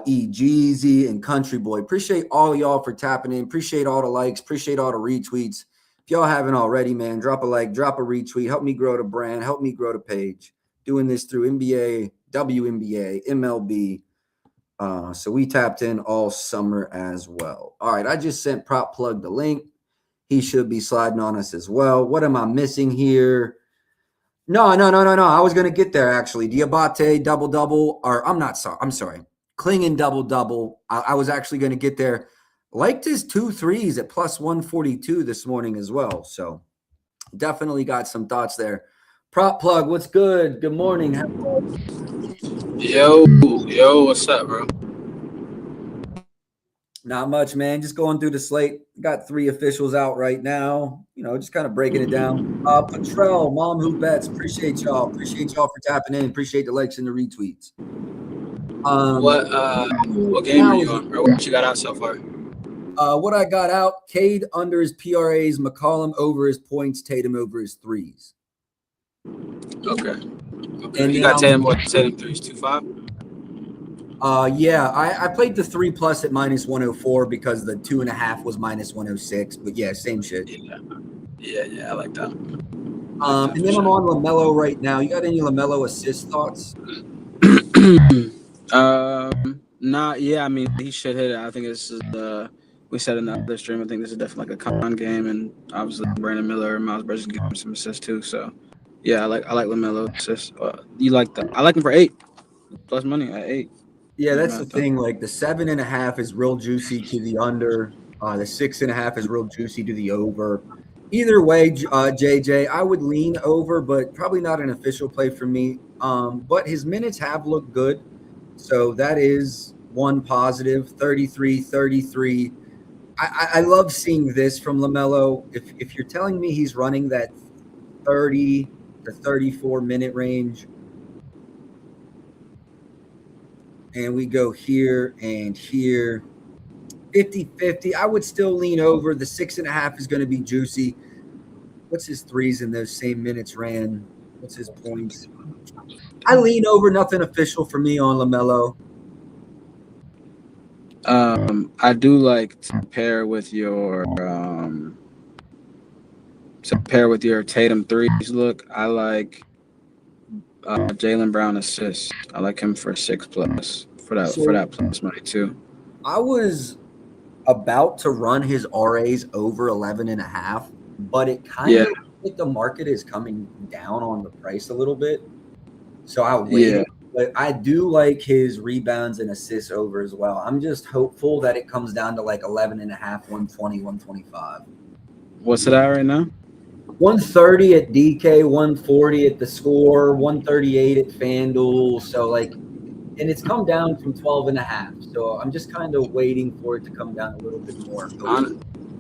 E. Jeezy, and Country Boy. Appreciate all y'all for tapping in. Appreciate all the likes. Appreciate all the retweets. If y'all haven't already, man, drop a like, drop a retweet. Help me grow the brand. Help me grow the page. Doing this through NBA, WNBA, MLB. So we tapped in all summer as well. All right, I just sent Prop Plug the link. He should be sliding on us as well. What am I missing here? No. I was going to get there, actually. Diabate, double-double. Or I'm sorry. Klingon, double-double. I was actually going to get there. Liked his 2 threes at plus 142 this morning as well. So definitely got some thoughts there. Prop Plug, what's good? Good morning. Yo, what's up, bro? Not much, man. Just going through the slate. Got 3 officials out right now. Just kind of breaking it down. Patrell, Mom Who Bets. Appreciate y'all. Appreciate y'all for tapping in. Appreciate the likes and the retweets. What game are you on, or what you got out so far? What I got out, Cade under his PRAs, McCollum over his points, Tatum over his threes. Okay. And you got Tatum 3s, 2-5? Yeah, I played the 3+ at minus 104 because the 2.5 was minus 106. But yeah, same shit. Yeah, I like that. And then I'm on LaMelo right now. You got any LaMelo assist thoughts? Nah, yeah, I mean, he should hit it. I think this is we said in the other stream, I think this is definitely like a con game, and obviously Brandon Miller and Miles Bridges give him some assists too. So yeah, I like LaMelo assists. You like that? I like him for 8 plus money at 8. Yeah, that's the thing. Like the 7.5 is real juicy to the under. The 6.5 is real juicy to the over. Either way, JJ, I would lean over, but probably not an official play for me. But his minutes have looked good. So that is one positive, 33. I love seeing this from LaMelo. If you're telling me he's running that 30 to 34 minute range, and we go here and here, 50-50, I would still lean over. The 6.5 is going to be juicy. What's his threes in those same minutes ran? What's his points? I lean over. Nothing official for me on LaMelo. I do like to pair with your Tatum threes look. I like Jaylen Brown assists. I like him for 6+ for that plus money too. I was about to run his RAs over 11.5, but it kind of like the market is coming down on the price a little bit. So I waited. Yeah. But I do like his rebounds and assists over as well. I'm just hopeful that it comes down to like 11.5, 120, 125. What's it at right now? 130 at DK, 140 at the score, 138 at FanDuel. So like, and it's come down from 12.5. So I'm just kind of waiting for it to come down a little bit more.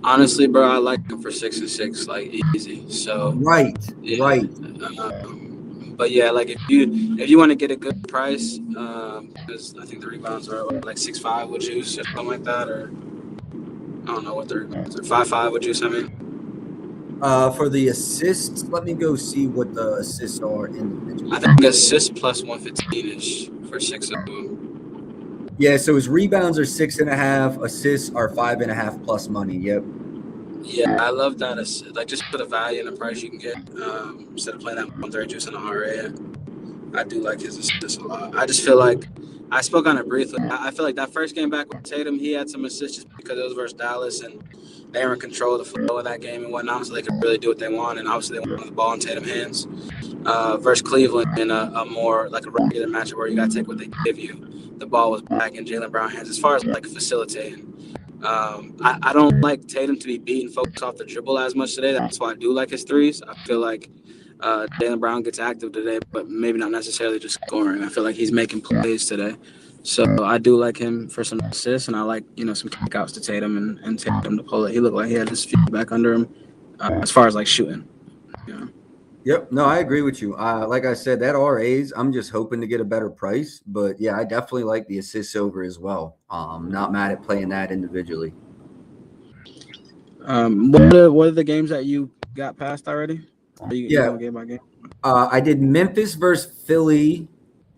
Honestly, bro, I like him for 6 and 6, like easy. So right. But yeah, like if you want to get a good price, because I think the rebounds are like 6.5 with juice or something like that, or I don't know what they're 5.5 with juice. I mean, for the assists, let me go see what the assists are individually. I think assists plus 115-ish for 6 of them. Yeah, so his rebounds are 6.5, assists are 5.5 plus money. Yep. Yeah, I love that. Like just for the value and the price you can get, instead of playing that 130 juice in the RA, I do like his assists a lot. I just feel like I spoke on it briefly. I feel like that first game back with Tatum, he had some assists just because it was versus Dallas and they were in control of the flow of that game and whatnot, so they could really do what they want. And obviously, they wanted the ball in Tatum's hands. Versus Cleveland in a more like a regular matchup where you got to take what they give you. The ball was back in Jaylen Brown's hands as far as like facilitating. I don't like Tatum to be beating folks off the dribble as much today. That's why I do like his threes. I feel like Jaylen Brown gets active today, but maybe not necessarily just scoring. I feel like he's making plays today. So I do like him for some assists, and I like, some kickouts to Tatum and Tatum to pull it. He looked like he had his feet back under him as far as like shooting. Yep. No, I agree with you. Like I said, that RAs, I'm just hoping to get a better price. But yeah, I definitely like the assists over as well. Not mad at playing that individually. What are the games that you got past already? You game by game? I did Memphis versus Philly.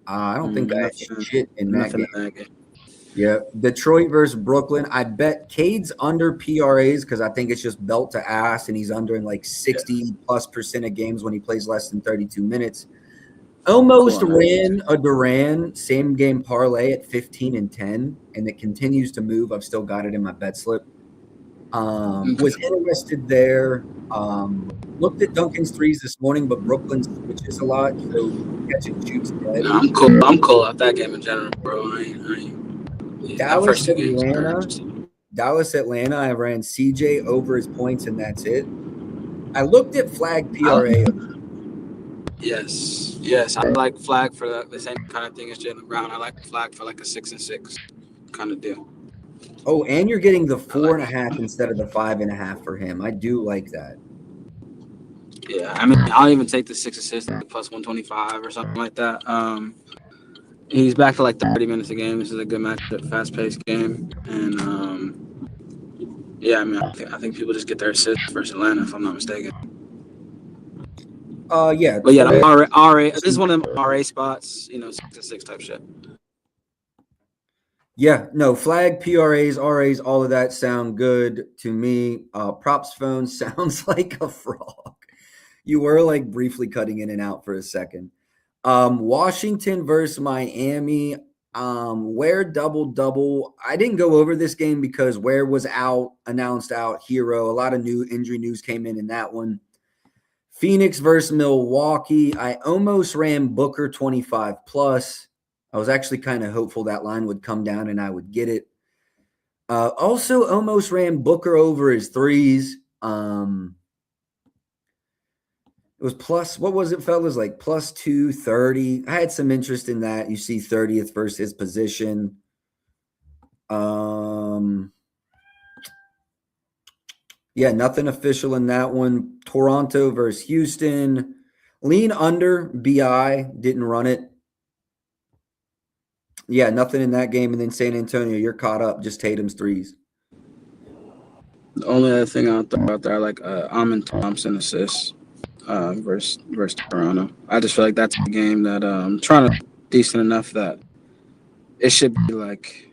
I don't think I had shit in that game. Yeah, Detroit versus Brooklyn. I bet Cade's under PRAs because I think it's just belt to ass, and he's under in like 60+% of games when he plays less than 32 minutes. Almost ran a Duran same game parlay at 15 and 10, and it continues to move. I've still got it in my bet slip. Was interested there. Looked at Duncan's threes this morning, but Brooklyn switches a lot, so catch and shoot's dead. No, I'm cool. I'm cool off that game in general, bro. Dallas, Atlanta. I ran CJ over his points, and that's it. I looked at flag PRA. Yes. I like flag for the same kind of thing as Jaylen Brown. I like flag for like a 6-6 kind of deal. Oh, and you're getting the 4.5 instead of the 5.5 for him. I do like that. Yeah, I mean, I'll even take the 6 assists, like plus 125 or something like that. He's back for like 30 minutes a game. This is a good matchup, fast-paced game, and yeah, I mean, I think people just get their assists versus Atlanta, if I'm not mistaken. Yeah, but yeah, RA. This is one of them RA spots, 6-6 type shit. Yeah, no, flag, PRAs, RAs, all of that sound good to me. Props phone sounds like a frog. You were like briefly cutting in and out for a second. Washington versus Miami. Ware double. I didn't go over this game because Ware was announced out, hero. A lot of new injury news came in that one. Phoenix versus Milwaukee. I almost ran Booker 25+. I was actually kind of hopeful that line would come down and I would get it. Also almost ran Booker over his threes. It was plus, what was it, fellas? Like plus 230. I had some interest in that. You see 30th versus his position. Yeah, nothing official in that one. Toronto versus Houston. Lean under, BI, didn't run it. Yeah, nothing in that game. And then San Antonio, you're caught up. Just Tatum's threes. The only other thing I'll throw out there, like Amon Thompson assists versus Toronto. I just feel like that's a game that Toronto decent enough that it should be like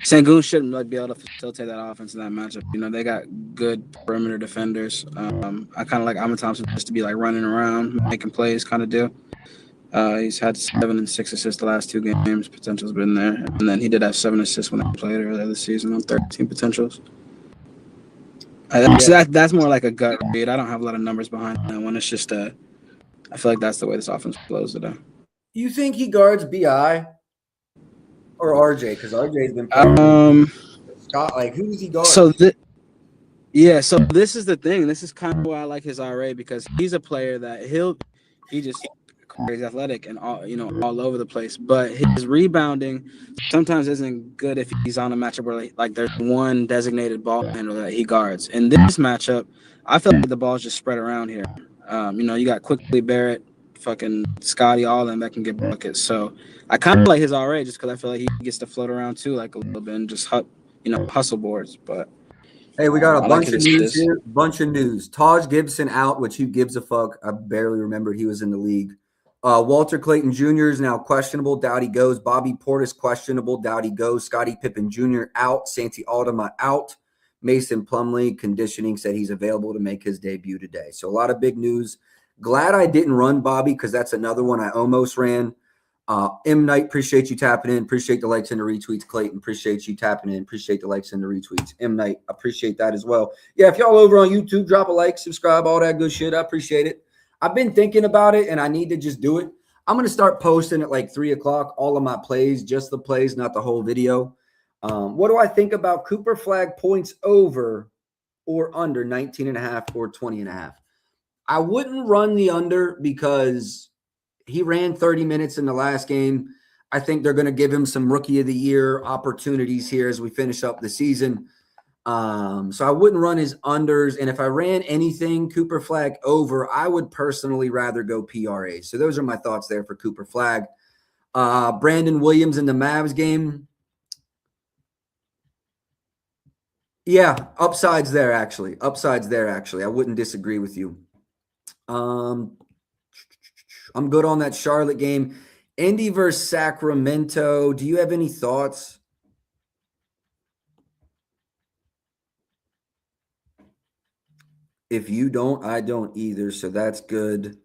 Sengun shouldn't be able to facilitate that offense in that matchup. They got good perimeter defenders. I kind of like Amon Thompson just to be like running around, making plays kind of deal. He's had 7 and 6 assists the last 2 games. Potential's been there. And then he did have 7 assists when he played earlier this season on 13 potentials. So that's more like a gut read. I don't have a lot of numbers behind that one. It's just I feel like that's the way this offense flows today. You think he guards BI or RJ? Because RJ's been playing. Scott, like, who does he guard? So this is the thing. This is kind of why I like his RA, because he's a player that he just crazy athletic and all over the place, but his rebounding sometimes isn't good if he's on a matchup where like there's one designated ball handler that he guards. In this matchup, I feel like the ball's just spread around here. You got Quickly, Barrett, fucking Scotty, all of them that can get buckets. So I kind of like his RA just because I feel like he gets to float around too, like a little bit, and just hustle boards. But hey, we got a bunch of news here. Bunch of news. Taj Gibson out, which who gives a fuck? I barely remembered he was in the league. Walter Clayton Jr. is now questionable. Doubt he goes. Bobby Portis questionable. Doubt he goes. Scottie Pippen Jr. out. Santi Aldama out. Mason Plumlee conditioning, said he's available to make his debut today. So a lot of big news. Glad I didn't run Bobby because that's another one I almost ran. M. Knight, appreciate you tapping in. Appreciate the likes and the retweets. Clayton, appreciate you tapping in. Appreciate the likes and the retweets. M. Knight, appreciate that as well. Yeah, if y'all over on YouTube, drop a like, subscribe, all that good shit. I appreciate it. I've been thinking about it, and I need to just do it. I'm going to start posting at like 3 o'clock, all of my plays, just the plays, not the whole video. What do I think about Cooper Flag points over or under 19.5 or 20.5? I wouldn't run the under because he ran 30 minutes in the last game. I think they're going to give him some rookie of the year opportunities here as we finish up the season. So I wouldn't run his unders. And if I ran anything Cooper Flag over, I would personally rather go PRA. So those are my thoughts there for Cooper Flag. Brandon Williams in the Mavs game. Yeah, upsides there, actually. I wouldn't disagree with you. I'm good on that Charlotte game. Indy versus Sacramento. Do you have any thoughts? If you don't, I don't either. So that's good.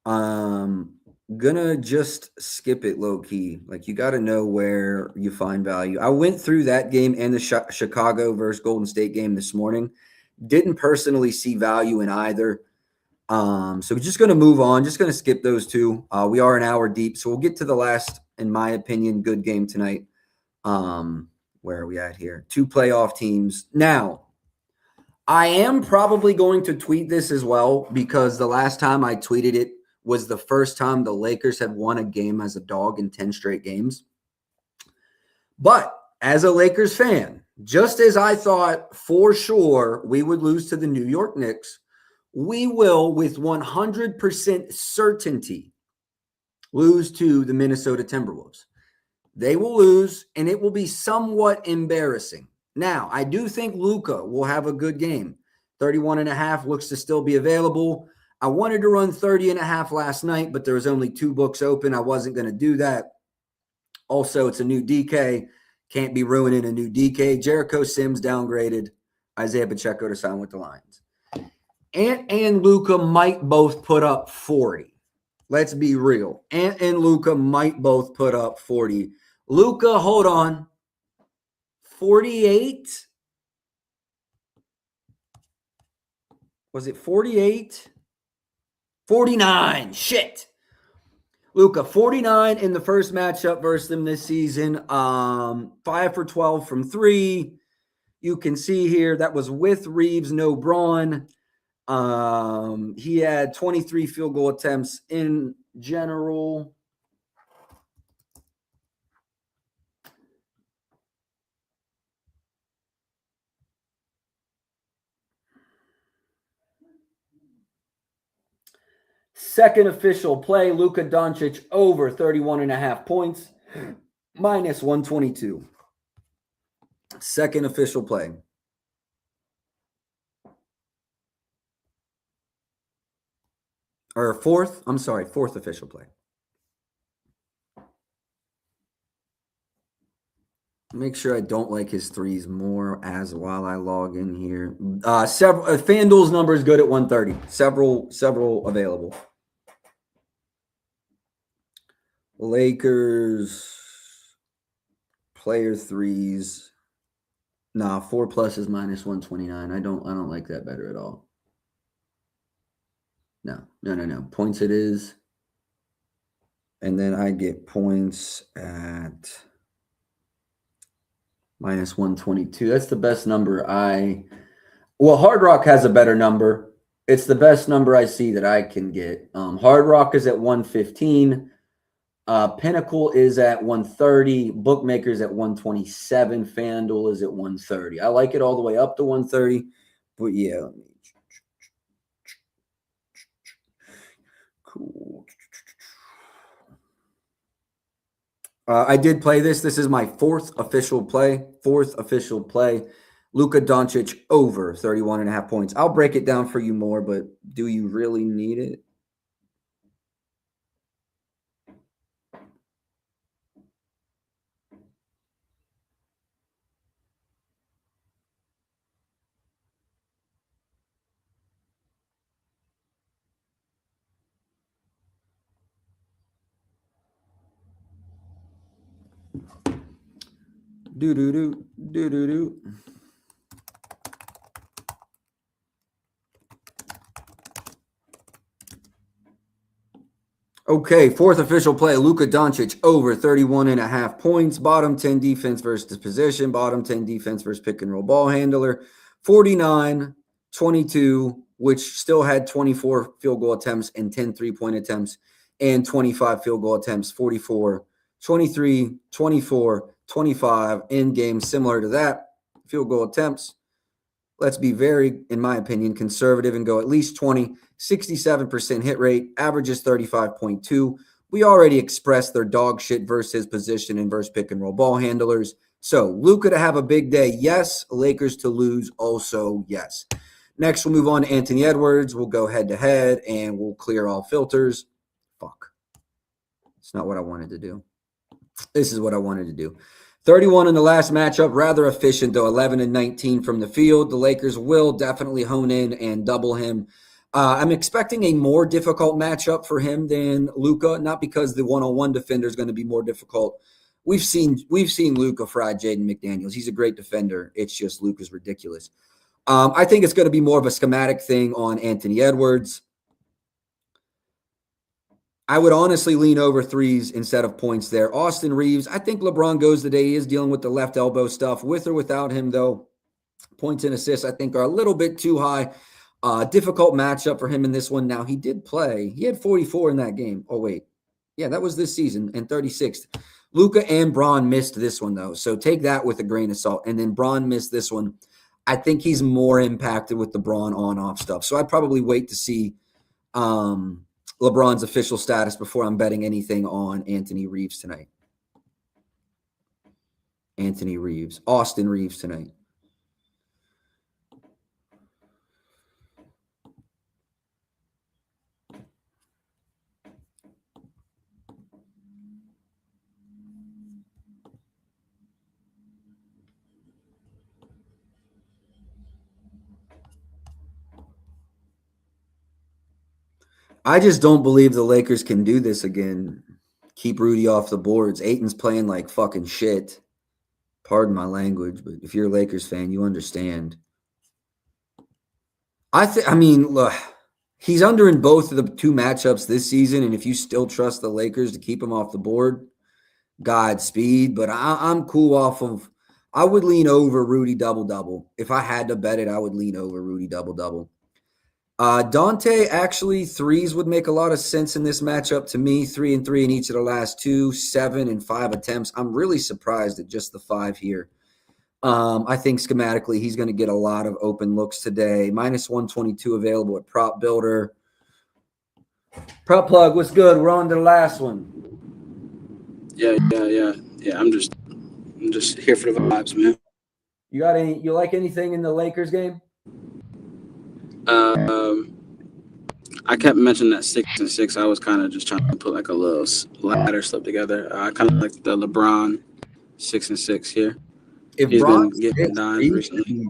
Gonna just skip it low key. Like, you got to know where you find value. I went through that game and the Chicago versus Golden State game this morning. Didn't personally see value in either. So we're just going to move on. Just going to skip those two. We are an hour deep, so we'll get to the last, in my opinion, good game tonight. Where are we at here? 2 playoff teams. Now, I am probably going to tweet this as well, because the last time I tweeted it was the first time the Lakers had won a game as a dog in 10 straight games. But as a Lakers fan, just as I thought for sure we would lose to the New York Knicks, we will with 100% certainty lose to the Minnesota Timberwolves. They will lose, and it will be somewhat embarrassing. Now, I do think Luka will have a good game. 31.5 looks to still be available. I wanted to run 30.5 last night, but there was only 2 books open. I wasn't going to do that. Also, it's a new DK. Can't be ruining a new DK. Jericho Sims downgraded. Isaiah Pacheco to sign with the Lions. Ant and Luka might both put up 40. Let's be real. Ant and Luka might both put up 40. Luka, hold on. 48? Was it 48? 49. Shit. Luka, 49 in the first matchup versus them this season. 5 for 12 from 3. You can see here that was with Reeves, no Braun. He had 23 field goal attempts in general. Second official play, Luka Doncic over 31.5 points, minus 122. Second official play. Or fourth official play. Make sure I don't like his threes more as while I log in here. FanDuel's number is good at 130. Several available. Lakers player threes. 4+ is minus 129. I don't like that better at all. No. Points it is. And then I get points at minus 122. That's the best number Hard Rock has a better number. It's the best number I see that I can get. Hard Rock is at 115. Pinnacle is at 130. Bookmakers at 127. FanDuel is at 130. I like it all the way up to 130. But yeah. Cool. I did play this. This is my fourth official play. Luka Doncic over 31.5 points. I'll break it down for you more, but do you really need it? Do. Okay, fourth official play, Luka Doncic over 31.5 points. Bottom 10 defense versus position. Bottom 10 defense versus pick and roll ball handler. 49, 22, which still had 24 field goal attempts and 10 3-point attempts, and 25 field goal attempts. 44, 23, 24, 25 in games similar to that. Field goal attempts. Let's be very, in my opinion, conservative and go at least 20. 67% hit rate, averages 35.2. We already expressed their dog shit versus his position and versus pick and roll ball handlers. So Luka to have a big day, yes. Lakers to lose, also yes. Next, we'll move on to Anthony Edwards. We'll go head to head and we'll clear all filters. Fuck. It's not what I wanted to do. This is what I wanted to do. 31 in the last matchup, rather efficient though, 11 and 19 from the field. The Lakers will definitely hone in and double him. I'm expecting a more difficult matchup for him than Luka, not because the one-on-one defender is going to be more difficult. We've seen Luka fry Jaden McDaniels. He's a great defender. It's just Luka's ridiculous. I think it's going to be more of a schematic thing on Anthony Edwards. I would honestly lean over threes instead of points there. Austin Reeves, I think LeBron goes the day he is dealing with the left elbow stuff. With or without him, though, points and assists, I think, are a little bit too high. Difficult matchup for him in this one. Now, he did play. He had 44 in that game. Oh, wait. Yeah, that was this season, and 36. Luka and Bron missed this one, though. So take that with a grain of salt. And then Bron missed this one. I think he's more impacted with the Bron on-off stuff. So I'd probably wait to see LeBron's official status before I'm betting anything on Anthony Reeves tonight. Austin Reeves tonight. I just don't believe the Lakers can do this again. Keep Rudy off the boards. Ayton's playing like fucking shit. Pardon my language, but if you're a Lakers fan, you understand. Look, he's under in both of the two matchups this season, and if you still trust the Lakers to keep him off the board, Godspeed. But I'm cool off of – I would lean over Rudy double-double. If I had to bet it, I would lean over Rudy double-double. Dante, actually, threes would make a lot of sense in this matchup to me. 3 and 3 in each of the last 2, 7 and 5 attempts. I'm really surprised at just the 5 here. I think schematically he's going to get a lot of open looks today. Minus 122 available at Prop Builder. Prop Plug, what's good? We're on to the last one. Yeah. I'm just here for the vibes, man. You like anything in the Lakers game? I kept mentioning that 6 and 6. I was kind of just trying to put like a little ladder slip together. I kind of like the LeBron 6 and 6 here. If He's Bron been getting dime recently.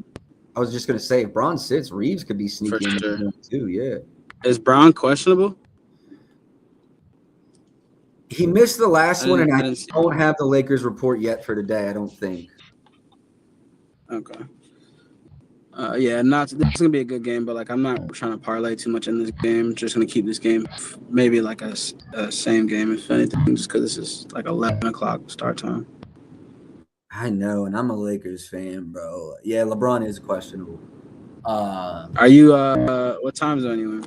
I was just gonna say, if Bron sits, Reeves could be sneaking in sure. too. Yeah. Is Bron questionable? He missed the last one, and I didn't see don't have the Lakers report yet for today. I don't think. Okay. This is gonna be a good game, but like I'm not trying to parlay too much in this game. Just gonna keep this game maybe like a same game if anything, just because this is like 11 o'clock start time. I know, and I'm a Lakers fan, bro. Yeah, LeBron is questionable. Are you what time zone are you in?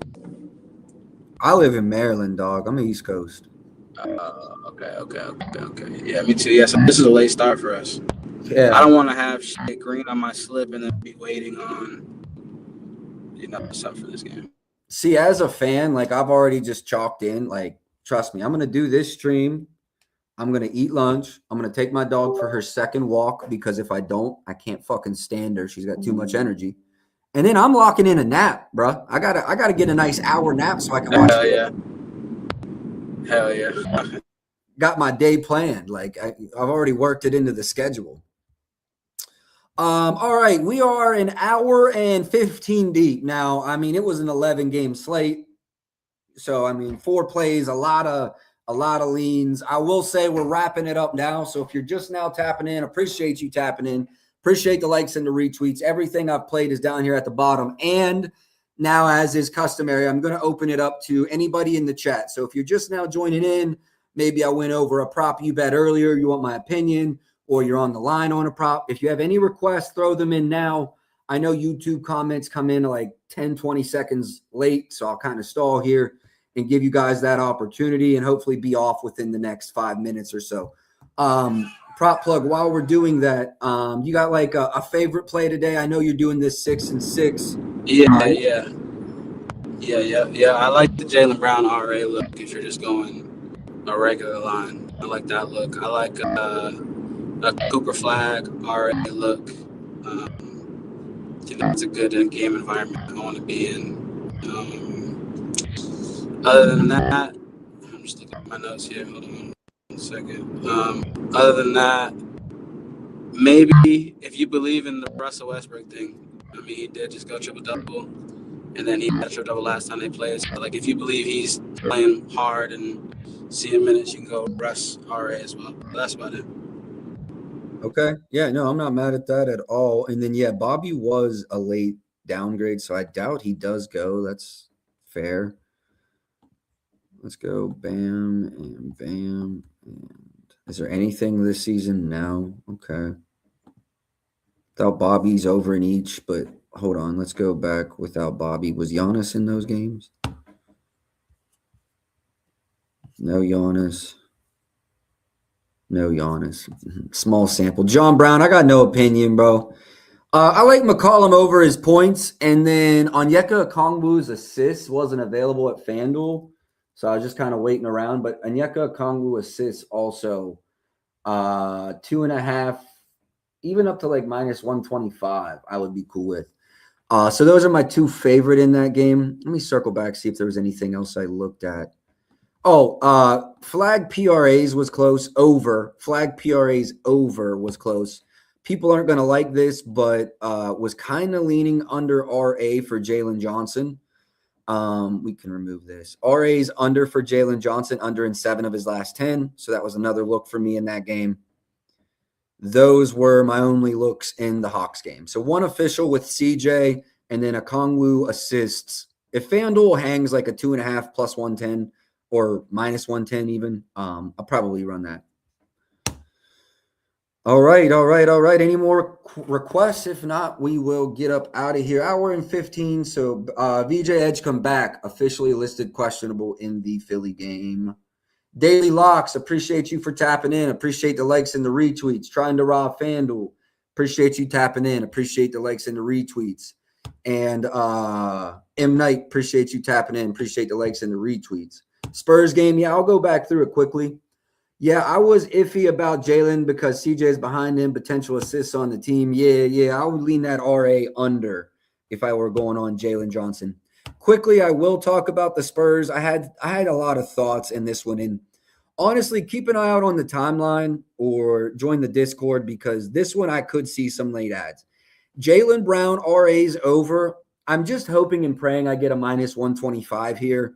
I live in Maryland, dog. I'm East Coast. Okay. Yeah, me too. Yeah, so this is a late start for us. Yeah. I don't want to have shit green on my slip and then be waiting on, something for this game. See, as a fan, like I've already just chalked in, like, trust me, I'm going to do this stream. I'm going to eat lunch. I'm going to take my dog for her second walk because if I don't, I can't fucking stand her. She's got too much energy. And then I'm locking in a nap, bro. I gotta get a nice hour nap so I can watch it. Hell yeah. Got my day planned. Like I've already worked it into the schedule. All right, we are an hour and 15 deep. Now, it was an 11-game slate. So, 4 plays, a lot of leans. I will say we're wrapping it up now. So if you're just now tapping in, appreciate you tapping in. Appreciate the likes and the retweets. Everything I've played is down here at the bottom. And now, as is customary, I'm going to open it up to anybody in the chat. So if you're just now joining in, maybe I went over a prop you bet earlier, you want my opinion, or you're on the line on a prop. If you have any requests, throw them in now. I know YouTube comments come in like 10, 20 seconds late, so I'll kind of stall here and give you guys that opportunity and hopefully be off within the next 5 minutes or so. Prop plug, while we're doing that, you got like a favorite play today? I know you're doing this 6 and 6. Yeah. I like the Jaylen Brown RA look if you're just going a regular line. I like that look. I like a Cooper Flag RA look. It's a good game environment I want to be in. Other than that, I'm just looking at my notes here. Hold on 1 second. Other than that, maybe if you believe in the Russell Westbrook thing, I mean, he did just go triple-double, and then he had a triple-double last time they played. So, like, if you believe he's playing hard and seeing minutes, you can go Russ RA as well. But that's about it. Okay. Yeah, no, I'm not mad at that at all. And then, yeah, Bobby was a late downgrade, so I doubt he does go. That's fair. Let's go bam and bam. And is there anything this season? No. Okay. Without Bobby's over in each, but hold on. Let's go back without Bobby. Was Giannis in those games? No Giannis. No Giannis. Small sample. John Brown, I got no opinion, bro. I like McCollum over his points, and then Onyeka Okongwu's assist wasn't available at FanDuel, so I was just kind of waiting around. But Onyeka Okongwu assists also 2.5, even up to like minus 125. I would be cool with. So those are my two favorite in that game. Let me circle back, see if there was anything else I looked at. Oh, flag PRAs was close. Over. Flag PRAs over was close. People aren't going to like this, but was kind of leaning under RA for Jalen Johnson. We can remove this. RA's under for Jalen Johnson, under in 7 of his last 10. So that was another look for me in that game. Those were my only looks in the Hawks game. So one official with CJ, and then Okongwu assists. If FanDuel hangs like a 2.5 plus 110 or minus 110 even, I'll probably run that. All right. Any more requests? If not, we will get up out of here. Hour and 15. So VJ Edge come back, officially listed questionable in the Philly game. Daily Locks, appreciate you for tapping in. Appreciate the likes and the retweets. Trying to rob FanDuel. Appreciate you tapping in. Appreciate the likes and the retweets. And M. Knight, appreciate you tapping in. Appreciate the likes and the retweets. Spurs game, yeah, I'll go back through it quickly. Yeah, I was iffy about Jalen because CJ is behind him, potential assists on the team. Yeah, I would lean that RA under if I were going on Jalen Johnson. Quickly, I will talk about the Spurs. I had a lot of thoughts in this one. And honestly, keep an eye out on the timeline or join the Discord because this one I could see some late ads. Jaylen Brown, RA's over. I'm just hoping and praying I get a minus 125 here.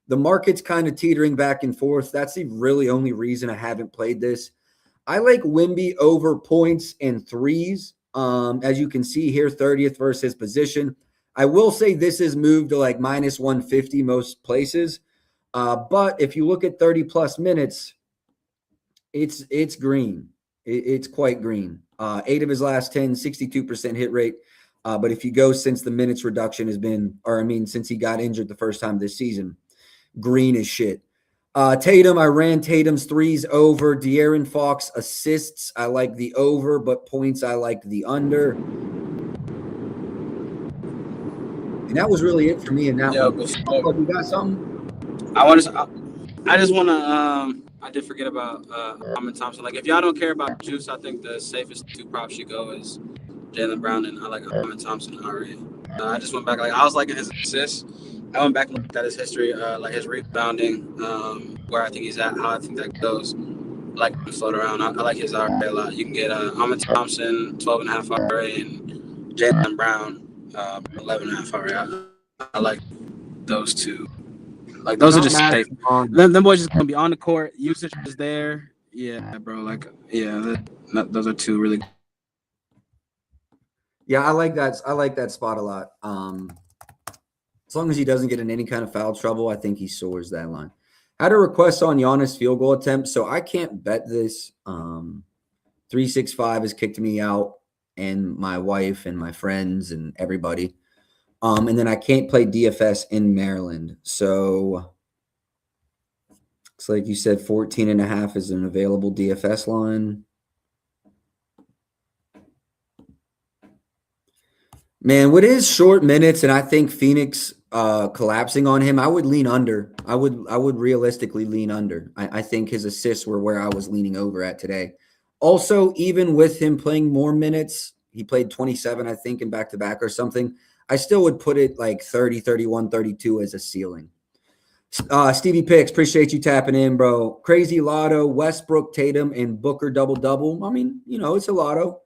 The market's kind of teetering back and forth. That's the really only reason I haven't played this. I like Wemby over points and threes. As you can see here, 30th versus his position. I will say this is moved to like minus 150 most places. But if you look at 30-plus minutes, it's green. It's quite green. 8 of his last 10, 62% hit rate. But if you go since the minutes reduction has been, since he got injured the first time this season, green as shit. Tatum, I ran Tatum's threes over. De'Aaron Fox assists. I like the over, but points I like the under. And that was really it for me in that one. You got something? I just want to I did forget about Ahmed Thompson. Like, if y'all don't care about juice, I think the safest 2 props you go is Jaylen Brown, and I like Ahmed Thompson already. I just went back. Like, I was liking his assists. I went back and looked at his history, like his rebounding, where I think he's at, how I think that goes. I like to float around. I like his RA a lot. You can get Ahmed Thompson, 12.5 RA, and Jaylen Brown, 11.5 RA. I like those two. Like, those are just safe. Them boys just going to be on the court. Usage is there. Yeah, bro. Like, yeah, those are two really good. Yeah, I like that. I like that spot a lot. As long as he doesn't get in any kind of foul trouble, I think he soars that line. I had a request on Giannis field goal attempt, so I can't bet this. 365 has kicked me out, and my wife and my friends and everybody. And then I can't play DFS in Maryland. So looks like you said 14.5 is an available DFS line. Man, with his short minutes, and I think Phoenix collapsing on him, I would lean under. I would realistically lean under. I think his assists were where I was leaning over at today. Also, even with him playing more minutes, he played 27, I think, in back-to-back or something. I still would put it like 30, 31, 32 as a ceiling. Stevie Picks, appreciate you tapping in, bro. Crazy Lotto, Westbrook, Tatum, and Booker double-double. I mean, it's a lotto.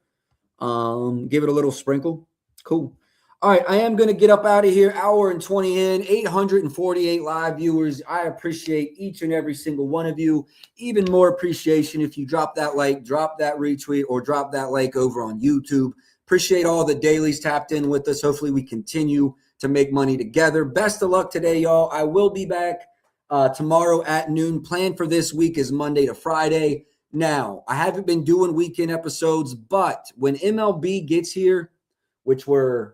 Give it a little sprinkle. Cool. All right, I am going to get up out of here. Hour and 20 in, 848 live viewers. I appreciate each and every single one of you. Even more appreciation if you drop that like, drop that retweet, or drop that like over on YouTube. Appreciate all the dailies tapped in with us. Hopefully we continue to make money together. Best of luck today, y'all. I will be back tomorrow at noon. Plan for this week is Monday to Friday. Now, I haven't been doing weekend episodes, but when MLB gets here, which we're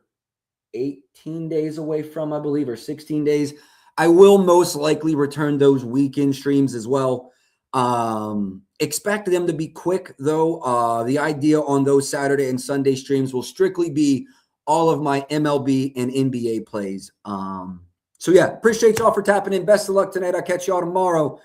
18 days away from, I believe, or 16 days, I will most likely return those weekend streams as well. Expect them to be quick, though. The idea on those Saturday and Sunday streams will strictly be all of my MLB and NBA plays. So, yeah, appreciate y'all for tapping in. Best of luck tonight. I'll catch y'all tomorrow.